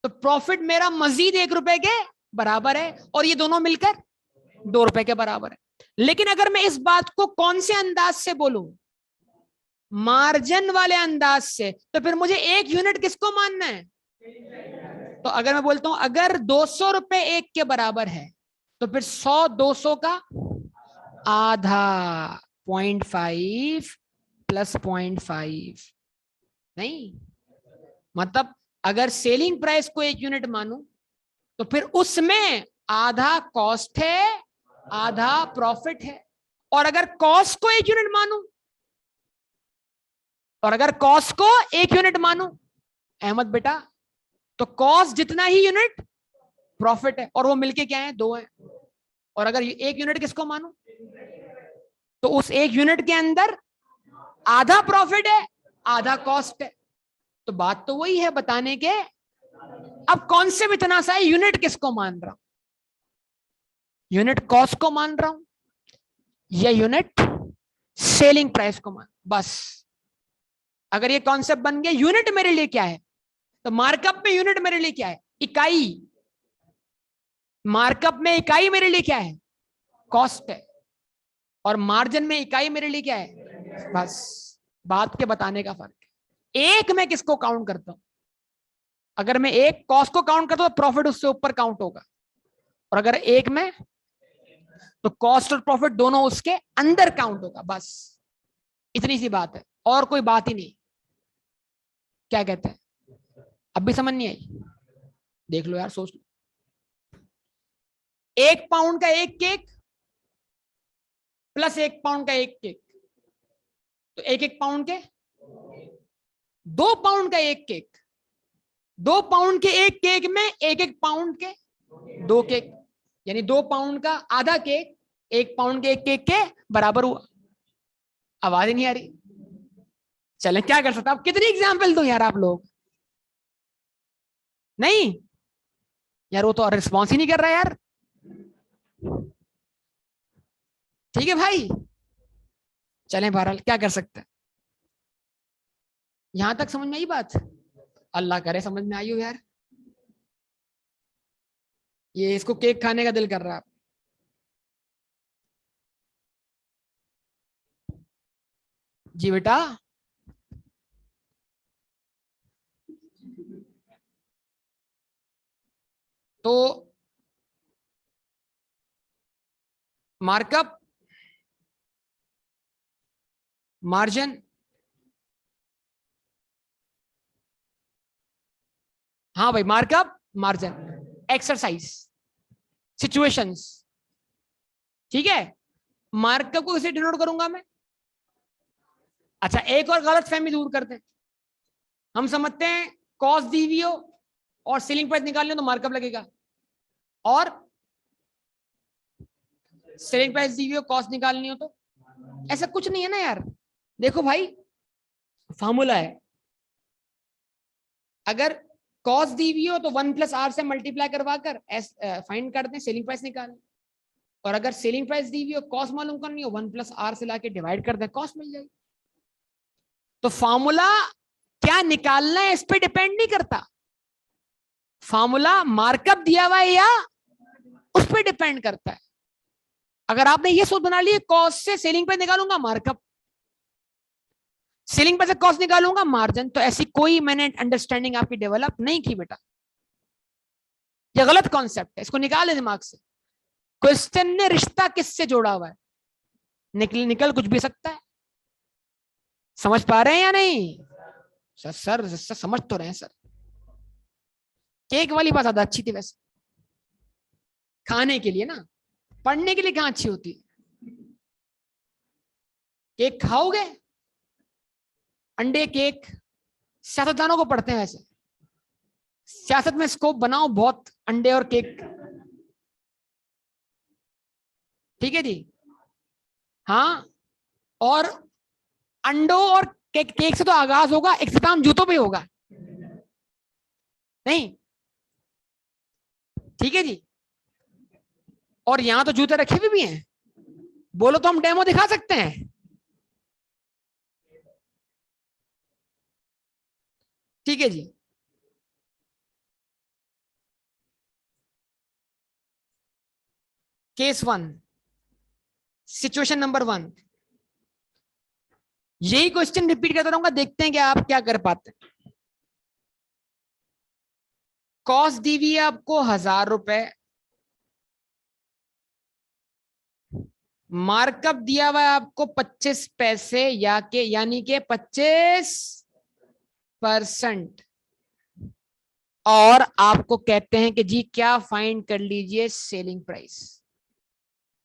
तो प्रॉफिट मेरा मजीद 1 रुपए के बराबर है, और ये दोनों मिलकर 2 रुपए के बराबर है। लेकिन अगर मैं इस बात को कौन से अंदाज से बोलूं, मार्जिन वाले अंदाज से, तो फिर मुझे 1 यूनिट किसको मानना है? तो अगर मैं बोलता हूं अगर 200 रुपए 1 के बराबर है, तो फिर 100 200 का आधा, 0.5 + 0.5। नहीं, मतलब अगर सेलिंग प्राइस को 1 यूनिट मानूं तो फिर उसमें आधा कॉस्ट है, आधा प्रॉफिट है। और अगर कॉस्ट को 1 यूनिट मानूं, और अगर कॉस्ट को 1 यूनिट मानूं अहमद बेटा, तो कॉस्ट जितना ही यूनिट प्रॉफिट है, और वो मिलके क्या है, 2 है। और अगर 1 यूनिट किसको मानूं, तो उस 1 यूनिट के अंदर आधा प्रॉफिट है, आधा कॉस्ट है। तो बात तो वही है बताने के, अब कौन से इतना सा यूनिट किसको मान रहा हूं, यूनिट कॉस्ट को मान रहा हूं या यूनिट सेलिंग प्राइस को मान, बस। अगर ये कॉन्सेप्ट बन गया, यूनिट मेरे लिए क्या है, तो मार्कअप में यूनिट मेरे लिए क्या है, इकाई। मार्कअप में इकाई मेरे लिए क्या है, कॉस्ट है। और मार्जिन में इकाई मेरे लिए क्या है, बस। बात के बताने का फर्क है। एक मैं किसको काउंट करता हूं, अगर मैं एक कॉस्ट को काउंट करता हूं तो प्रॉफिट उससे ऊपर काउंट होगा, और अगर एक में, तो कॉस्ट और प्रॉफिट दोनों उसके अंदर काउंट होगा, बस। इतनी सी बात है, और कोई बात ही नहीं। क्या कहते हैं, अब भी समझ नहीं आई? देख लो यार, सोच लो। 1 पाउंड का एक केक + 1 पाउंड का एक केक, तो 1 1 पाउंड के 2 पाउंड का एक केक। 2 पाउंड के एक केक में 1 1 पाउंड के 2 केक, यानी 2 पाउंड का आधा केक 1 पाउंड के एक केक के बराबर हुआ। आवाज ही नहीं आ रही? चलें, क्या कर सकते, आप कितनी एग्जाम्पल दो यार आप लोग? नहीं यार, वो तो रिस्पॉन्स ही नहीं कर रहा यार। ठीक है भाई, चलें, बहरहाल क्या कर सकते हैं। यहां तक समझ में आई बात? अल्लाह करे समझ में आई हो यार। ये इसको केक खाने का दिल कर रहा है। जी बेटा, तो मार्कअप मार्जिन, हाँ भाई, मार्कअप, मार्जिन, एक्सरसाइज, सिचुएशंस, ठीक है। मार्कअप को किसे डिनोट करूंगा मैं? अच्छा, एक और गलत फहमी दूर करते हैं। हम समझते हैं कॉस्ट दी हुई हो और सेलिंग प्राइस निकालनी हो तो मार्कअप लगेगा, और सेलिंग प्राइस दी हुई हो कॉस्ट निकालनी हो तो, ऐसा कुछ नहीं है ना यार। देखो भाई, फॉर्मूला है, अगर कॉस्ट दी हुई हो तो 1 + R से मल्टीप्लाई करवा कर फाइंड कर दें, सेलिंग प्राइस निकालें। और अगर सेलिंग प्राइस दी हुई हो, कॉस्ट मालूम करनी हो, 1 + R से लाके डिवाइड कर दें, कॉस्ट मिल जाएगी। तो फॉर्मूला क्या निकालना है इस पे डिपेंड नहीं करता, फॉर्मूला मार्कअप दिया हुआ है या उस पर डिपेंड करता है। अगर आपने ये सोच बना ली कॉस्ट से सेलिंग प्राइस निकालूंगा मार्कअप, सेलिंग प्राइस से कॉस्ट निकालूंगा मार्जिन, तो ऐसी कोई मैंने अंडरस्टैंडिंग आपकी डेवलप नहीं की बेटा, ये गलत कॉन्सेप्ट है, इसको निकाले दिमाग से। क्वेश्चन ने रिश्ता किससे जोड़ा हुआ है, निकल कुछ भी सकता है। समझ पा रहे हैं या नहीं? सर समझ तो रहे हैं सर। केक वाली बात ज्यादा अच्छी थी वैसे, खाने के लिए ना, पढ़ने के लिए कहां अच्छी होती है। केक खाओगे, अंडे केक, सियासतदानों को पढ़ते हैं वैसे, सियासत में स्कोप बनाओ बहुत, अंडे और केक, ठीक है जी। हाँ, और अंडों और केक से तो आगाज होगा, इख्तिताम जूतों पे होगा, नहीं? ठीक है जी। और यहां तो जूते रखे हुए भी हैं, बोलो तो हम डेमो दिखा सकते हैं, ठीक है जी। केस 1, सिचुएशन नंबर 1, यही क्वेश्चन रिपीट करता रहूंगा, देखते हैं कि आप क्या कर पाते हैं। कॉस्ट दी हुई है आपको 1000 रुपए, मार्कअप दिया हुआ है आपको 25 पैसे यानी के 25%, और आपको कहते हैं कि जी क्या फाइंड कर लीजिए selling price.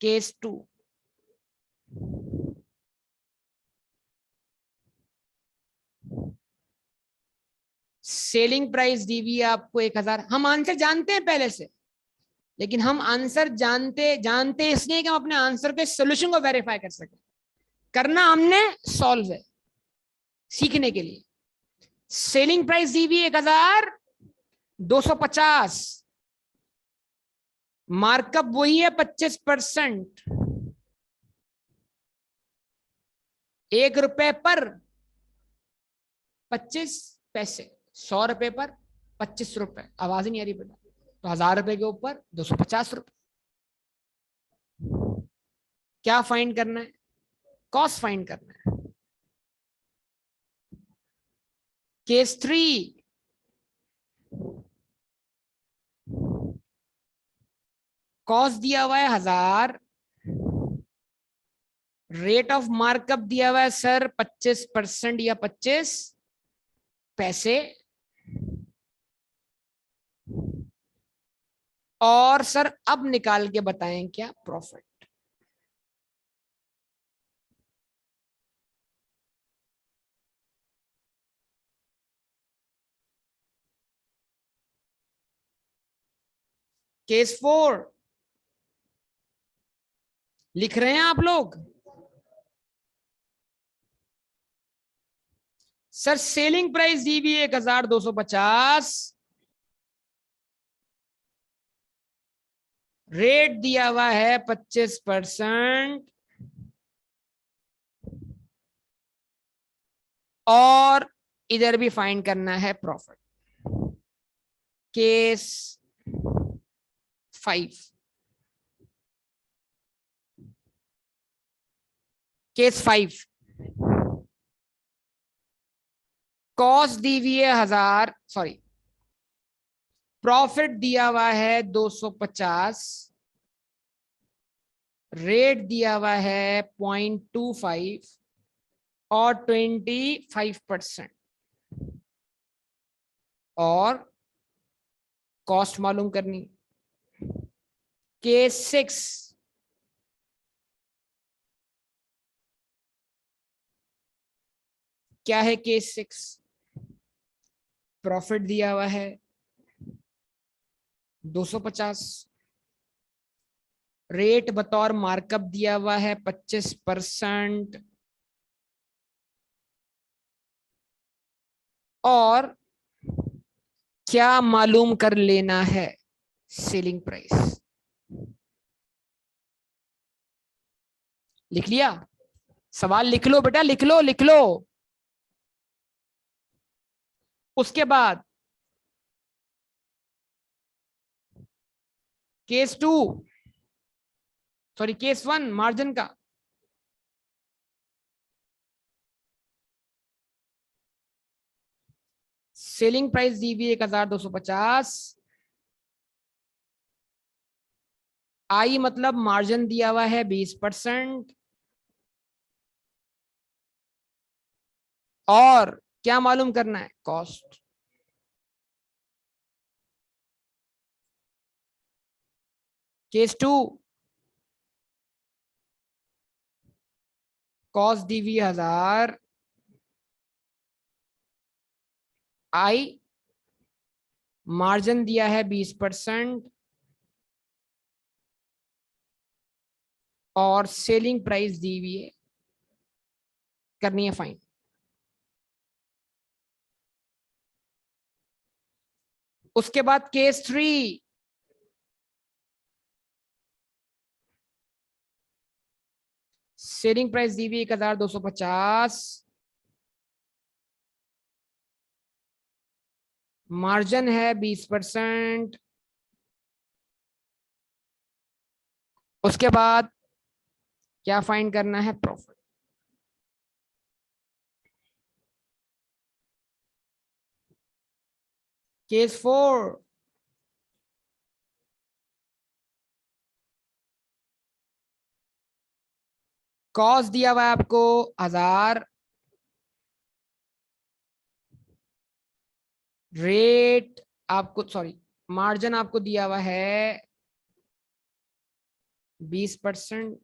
Case 2, selling price दी हुई है आपको 1000। हम आंसर जानते हैं पहले से, लेकिन हम आंसर जानते इसलिए कि हम अपने आंसर के सोल्यूशन को वेरीफाई कर सके। करना हमने सॉल्व है सीखने के लिए। सेलिंग प्राइस दी हुई 1250, मार्कअप वही है 25%, 1 रुपए पर 25 पैसे, 100 रुपए पर 25 रुपए, आवाज नहीं आ रही बेटा, तो 1000 रुपए के ऊपर 250 रुपए। क्या फाइंड करना है? कॉस्ट फाइंड करना है। केस 3, कॉस्ट दिया हुआ है 1000, रेट ऑफ मार्कअप दिया हुआ है सर 25% या 25 पैसे, और सर अब निकाल के बताएं क्या प्रॉफिट। केस 4 लिख रहे हैं आप लोग? सर सेलिंग प्राइस दी भी 1250, रेट दिया हुआ है 25%, और इधर भी फाइंड करना है प्रॉफिट। केस 5, केस 5, कॉस्ट दी हुई है 1000, सॉरी, प्रॉफिट दिया हुआ है 250, रेट दिया हुआ है 0.25, और 25%, और कॉस्ट मालूम करनी। केस 6, क्या है केस 6? प्रॉफिट दिया हुआ है 250, रेट बतौर मार्कअप दिया हुआ है 25%, और क्या मालूम कर लेना है? Selling price. लिख लिया? सवाल लिख लो बेटा, लिख लो लिख लो। उसके बाद केस 2, सॉरी केस 1 मार्जिन का। सेलिंग प्राइस दी हुई 1250, आई मतलब मार्जिन दिया हुआ है 20%, और क्या मालूम करना है? कॉस्ट। केस 2, कॉस्ट दी हुई 1000, आई मार्जिन दिया है 20%, और सेलिंग प्राइस दी हुई है, करनी है फाइन। उसके बाद केस 3, सेलिंग प्राइस दी हुई 1250, मार्जिन है 20%। उसके बाद क्या फाइंड करना है? प्रॉफिट। केस 4, कॉस्ट दिया हुआ है आपको 1000, रेट आपको, सॉरी, मार्जिन आपको दिया हुआ है 20%,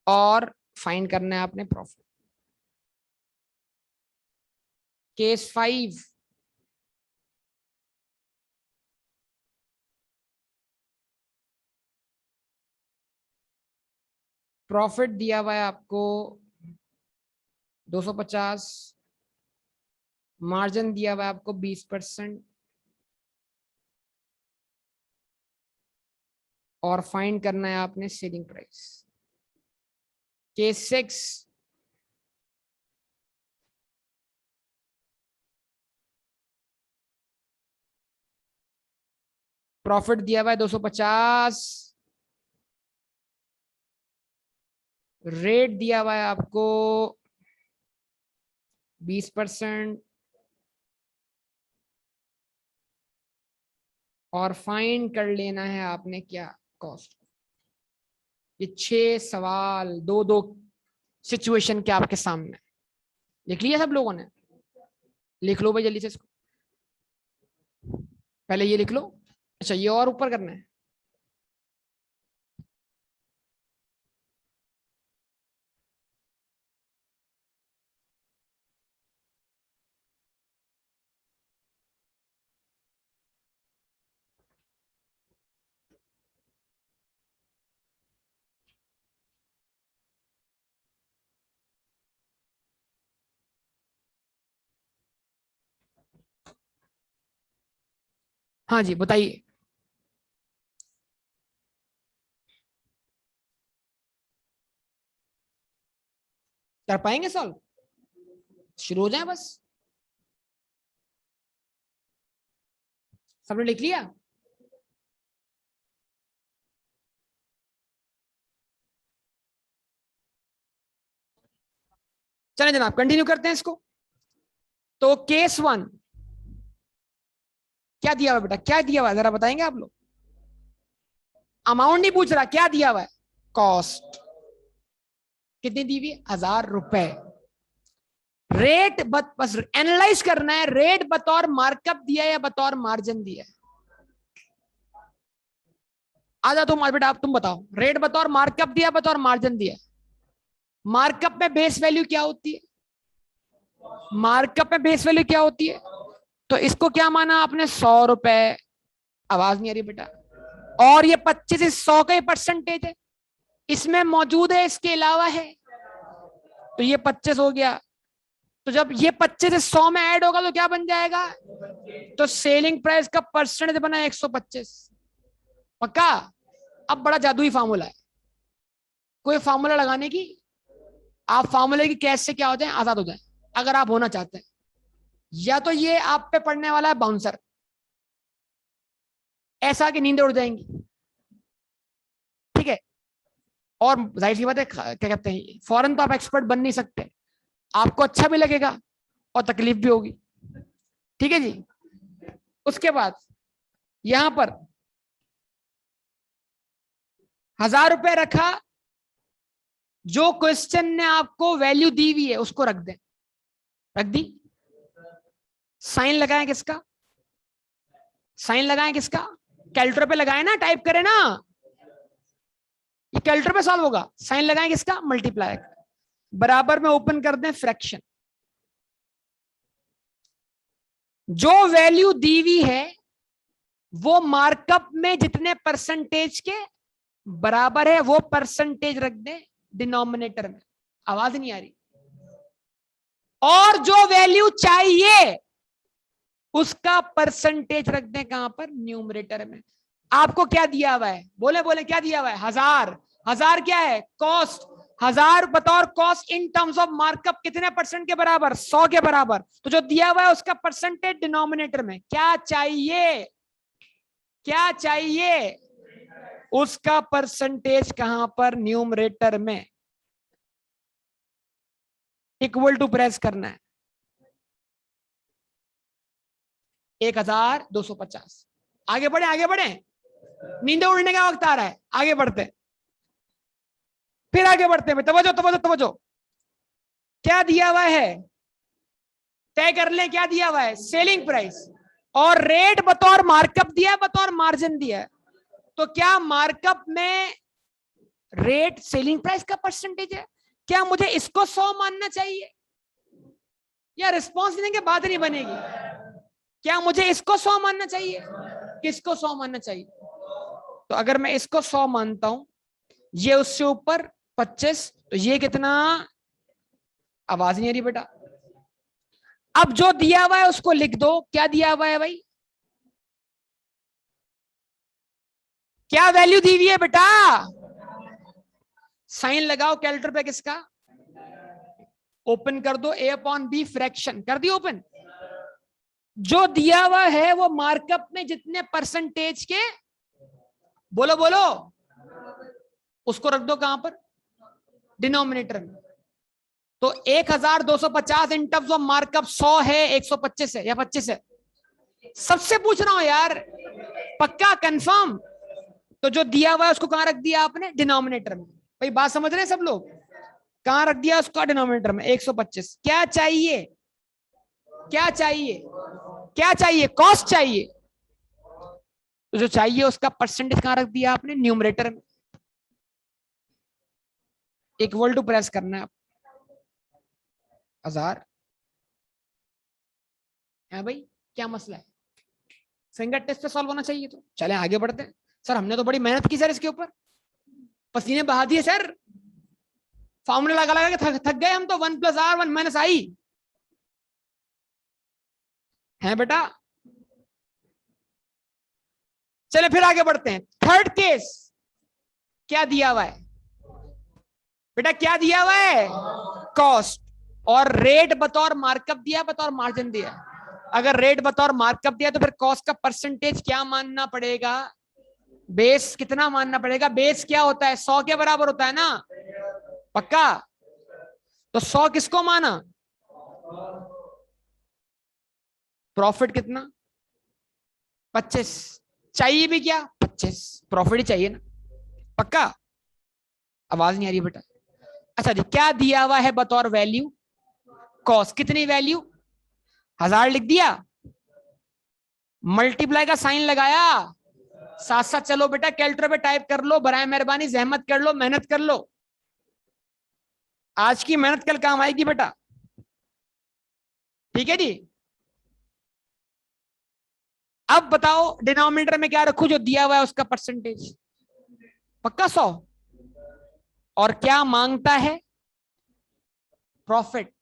और फाइंड करना है आपने प्रॉफिट। केस 5, प्रॉफिट दिया हुआ है आपको 250, मार्जिन दिया हुआ है आपको 20%, और फाइंड करना है आपने सेलिंग प्राइस। केस 6, प्रॉफिट दिया हुआ है 250, रेट दिया हुआ है आपको 20%, और फाइंड कर लेना है आपने क्या? कॉस्ट। ये 6 सवाल, दो दो सिचुएशन के आपके सामने। लिख लिया सब लोगों ने? लिख लो भाई जल्दी से इसको, पहले ये लिख लो। अच्छा, ये और ऊपर करना है? हाँ जी बताइए। कर पाएंगे सॉल्व? शुरू हो जाए बस। सबने लिख लिया? चलें जनाब, कंटिन्यू करते हैं इसको। तो केस 1 क्या दिया हुआ बेटा? क्या दिया हुआ, जरा बताएंगे आप लोग? अमाउंट नहीं पूछ रहा, क्या दिया हुआ है? कॉस्ट। कितनी दी हुई है? 1000 रुपए। रेट बस एनालाइज करना है, रेट बतौर मार्कअप दिया या बतौर मार्जिन दिया है। आजा तुम बेटा, आप तुम बताओ, रेट बतौर मार्कअप दिया बतौर मार्जिन दिया? मार्कअप में बेस वैल्यू क्या होती है? मार्कअप में बेस वैल्यू क्या होती है? तो इसको क्या माना आपने? 100 रुपए। आवाज नहीं आ रही बेटा। और ये 25 से 100 का ही परसेंटेज है, इसमें मौजूद है, इसके अलावा है, तो ये 25 हो गया। तो जब ये 25 से 100 में ऐड होगा तो क्या बन जाएगा? तो सेलिंग प्राइस का परसेंटेज बना 125। पक्का? अब बड़ा जादुई फार्मूला है, कोई फार्मूला लगाने की, आप फार्मूले की कैश से क्या हो जाए? आजाद हो जाए, अगर आप होना चाहते हैं। या तो ये आप पे पड़ने वाला है बाउंसर, ऐसा कि नींदें उड़ जाएंगी, ठीक है? और जाहिर सी बात है, क्या कहते हैं, फौरन तो आप एक्सपर्ट बन नहीं सकते, आपको अच्छा भी लगेगा और तकलीफ भी होगी, ठीक है जी? उसके बाद यहां पर 1000 रुपए रखा, जो क्वेश्चन ने आपको वैल्यू दी हुई है उसको रख दें। रख दी। साइन लगाएं किसका? साइन लगाएं किसका? कैलकुलेटर पे लगाएं ना, टाइप करें ना, ये कैलकुलेटर पे सॉल्व होगा। साइन लगाएं किसका? मल्टीप्लाई। बराबर में ओपन कर दें फ्रैक्शन। जो वैल्यू दी हुई है वो मार्कअप में जितने परसेंटेज के बराबर है वो परसेंटेज रख दें डिनोमिनेटर में। आवाज नहीं आ रही? और जो वैल्यू चाहिए उसका परसेंटेज रख दें कहां पर? न्यूमरेटर में। आपको क्या दिया हुआ है? बोले बोले, क्या दिया हुआ है? 1000। 1000 क्या है? कॉस्ट। 1000 बतौर cost in terms of markup कितने परसेंट के बराबर? 100 के बराबर। तो जो दिया हुआ है उसका परसेंटेज डिनोमिनेटर में। क्या चाहिए? क्या चाहिए? उसका परसेंटेज कहां पर? न्यूमरेटर में। इक्वल टू प्रेस करना है। 1250। आगे बढ़े, आगे बढ़े, नींदे उड़ने का वक्त आ रहा है, आगे बढ़ते, फिर आगे बढ़ते हैं। तवज्जो तवज्जो तवज्जो। क्या दिया हुआ है? तय कर लें क्या दिया हुआ है? Selling price. और रेट बतौर मार्कअप दिया, बतौर मार्जिन दिया। तो क्या मार्कअप में रेट सेलिंग प्राइस का परसेंटेज है? क्या मुझे इसको 100 मानना चाहिए? या रिस्पॉन्स देने के बाद नहीं बनेगी? क्या मुझे इसको 100 मानना चाहिए? किसको 100 मानना चाहिए? तो अगर मैं इसको 100 मानता हूं, ये उससे ऊपर 25, तो ये कितना? आवाज नहीं आ रही बेटा। अब जो दिया हुआ है उसको लिख दो। क्या दिया हुआ है भाई? क्या वैल्यू दी हुई है बेटा? साइन लगाओ कैलकुलेटर पे किसका? ओपन कर दो A/B फ्रैक्शन। कर दी ओपन? जो दिया हुआ है वो मार्कअप में जितने परसेंटेज के, बोलो बोलो, उसको रख दो कहां पर? डिनोमिनेटर में। तो 1250 इन टर्म्स ऑफ मार्कअप 100 है, 125 है या 25 है? सबसे पूछ रहा हूं यार, पक्का कंफर्म? तो जो दिया हुआ है उसको कहां रख दिया आपने? डिनोमिनेटर में। भाई बात समझ रहे हैं सब लोग? कहां रख दिया उसका? डिनोमिनेटर में। 125। क्या चाहिए? क्या चाहिए? क्या चाहिए? कॉस्ट चाहिए। तो जो चाहिए उसका परसेंटेज कहां रख दिया आपने? न्यूमरेटर में। इक्वल टू प्रेस करना है। 1000 है भाई, क्या मसला है? सिंगल टेस्ट पे सॉल्व होना चाहिए। तो चले आगे बढ़ते हैं। सर हमने तो बड़ी मेहनत की सर इसके ऊपर, पसीने बहा दिए सर, फॉर्मूला लगा लगा के थक गए हम तो। 1 + R 1 - I है बेटा। चले फिर आगे बढ़ते हैं। थर्ड केस क्या दिया हुआ है बेटा? क्या दिया हुआ है? कॉस्ट। और रेट बतौर मार्कअप दिया, बतौर मार्जिन दिया। अगर रेट बतौर मार्कअप दिया तो फिर कॉस्ट का परसेंटेज क्या मानना पड़ेगा? बेस कितना मानना पड़ेगा? बेस क्या होता है? 100 के बराबर होता है ना? पक्का? तो 100 किसको माना? प्रॉफिट कितना? 25। चाहिए भी क्या? 25। प्रॉफिट ही चाहिए ना? पक्का? आवाज नहीं आ रही बेटा। अच्छा जी, क्या दिया हुआ है बतौर वैल्यू? कॉस्ट। कितनी वैल्यू? 1000 लिख दिया, मल्टीप्लाई का साइन लगाया, साथ साथ चलो बेटा कैलकुलेटर पे टाइप कर लो, बराए मेहरबानी जहमत कर लो, मेहनत कर लो, आज की मेहनत कल काम आएगी बेटा। ठीक है जी। अब बताओ डिनोमिनेटर में क्या रखूं जो दिया हुआ है उसका परसेंटेज? पक्का 100। और क्या मांगता है? प्रॉफिट।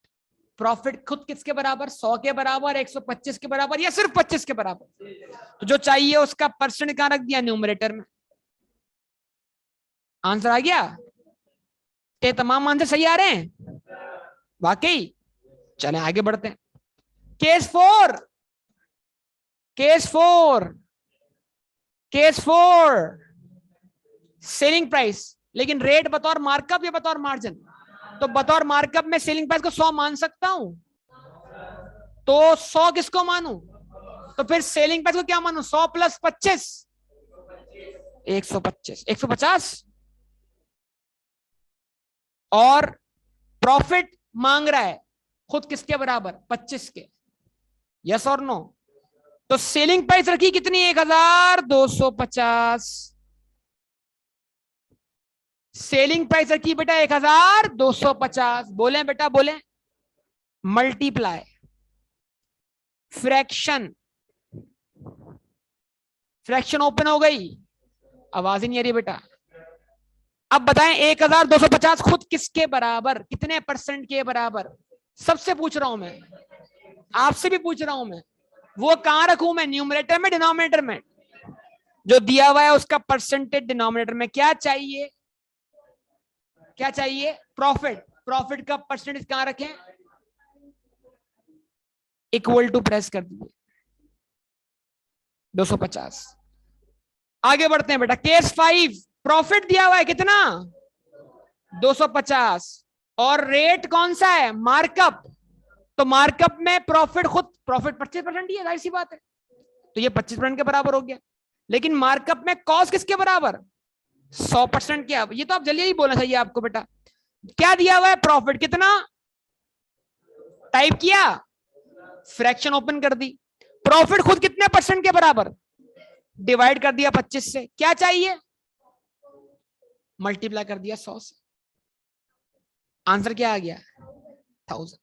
प्रॉफिट खुद किसके बराबर? 100 के बराबर, 125 के बराबर, या सिर्फ 25 के बराबर? तो जो चाहिए उसका परसेंट कहां रख दिया? न्यूमरेटर में। आंसर आ गया? ये तमाम आंसर सही आ रहे हैं वाकई? चले आगे बढ़ते हैं। Case 4। Case 4। Case 4। Selling price, लेकिन रेट बतौर मार्कअप या बतौर मार्जिन? तो बतौर मार्कअप में सेलिंग प्राइस को 100 मान सकता हूं, तो 100 किसको मानूं? तो फिर सेलिंग प्राइस को क्या मानूं? 100 प्लस 25, 125, 150। और प्रॉफिट मांग रहा है खुद किसके बराबर? 25 के। यस और नो? तो सेलिंग प्राइस रखी कितनी? 1250। सेलिंग प्राइस रखी बेटा 1250। बोले बेटा बोले। Multiply fraction. फ्रैक्शन ओपन हो गई, आवाज ही नहीं आ रही बेटा। अब बताएं 1250 खुद किसके बराबर? कितने परसेंट के बराबर? सबसे पूछ रहा हूं मैं, आपसे भी पूछ रहा हूं मैं। वो कहां रखूं मैं? न्यूमरेटर में, डिनोमिनेटर में? जो दिया हुआ है उसका परसेंटेज डिनोमिनेटर में। क्या चाहिए? क्या चाहिए? प्रॉफिट। प्रॉफिट का परसेंटेज कहां रखें? इक्वल टू प्रेस कर दीजिए 250। आगे बढ़ते हैं बेटा। केस 5। प्रॉफिट दिया हुआ है कितना? 250। और रेट कौन सा है? मार्कअप। तो मार्कअप में प्रॉफिट खुद, प्रॉफिट 25% ही है, जाहिर सी बात है, तो ये 25% के बराबर हो गया। लेकिन मार्कअप में कॉस्ट किसके बराबर? 100% के। अब ये तो आप जल्दी ही बोलना चाहिए आपको बेटा। क्या दिया हुआ है? प्रॉफिट कितना? टाइप किया, फ्रैक्शन ओपन कर दी। प्रॉफिट खुद कितने परसेंट के बराबर? डिवाइड कर दिया 25 से। क्या चाहिए? मल्टीप्लाई कर दिया 100 से। आंसर क्या आ गया? 1000।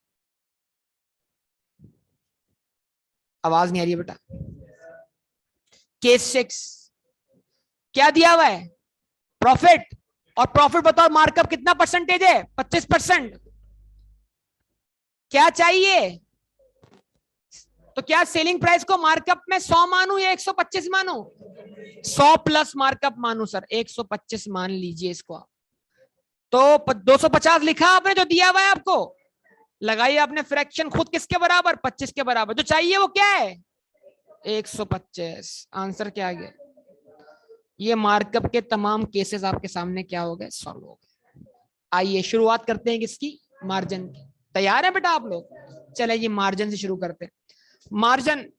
आवाज नहीं आ रही है बेटा। केस 6। क्या दिया हुआ है? प्रॉफिट। और प्रॉफिट बताओ मार्कअप कितना परसेंटेज है? 25%। क्या चाहिए? तो क्या सेलिंग प्राइस को मार्कअप में 100 मानू या 125 मानू? 100 प्लस मार्कअप मानू सर, 125 मान लीजिए इसको आप। तो 250 लिखा आपने जो दिया हुआ है आपको, लगाइए आपने फ्रैक्शन खुद किसके बराबर? 25 के बराबर। जो चाहिए वो क्या है? 125। आंसर क्या आ गया? ये मार्कअप के तमाम केसेस आपके सामने क्या हो गए? सॉल्व हो गए। आइए शुरुआत करते हैं किसकी? मार्जिन की। तैयार है बेटा आप लोग? चले ये मार्जिन से शुरू करते हैं। मार्जिन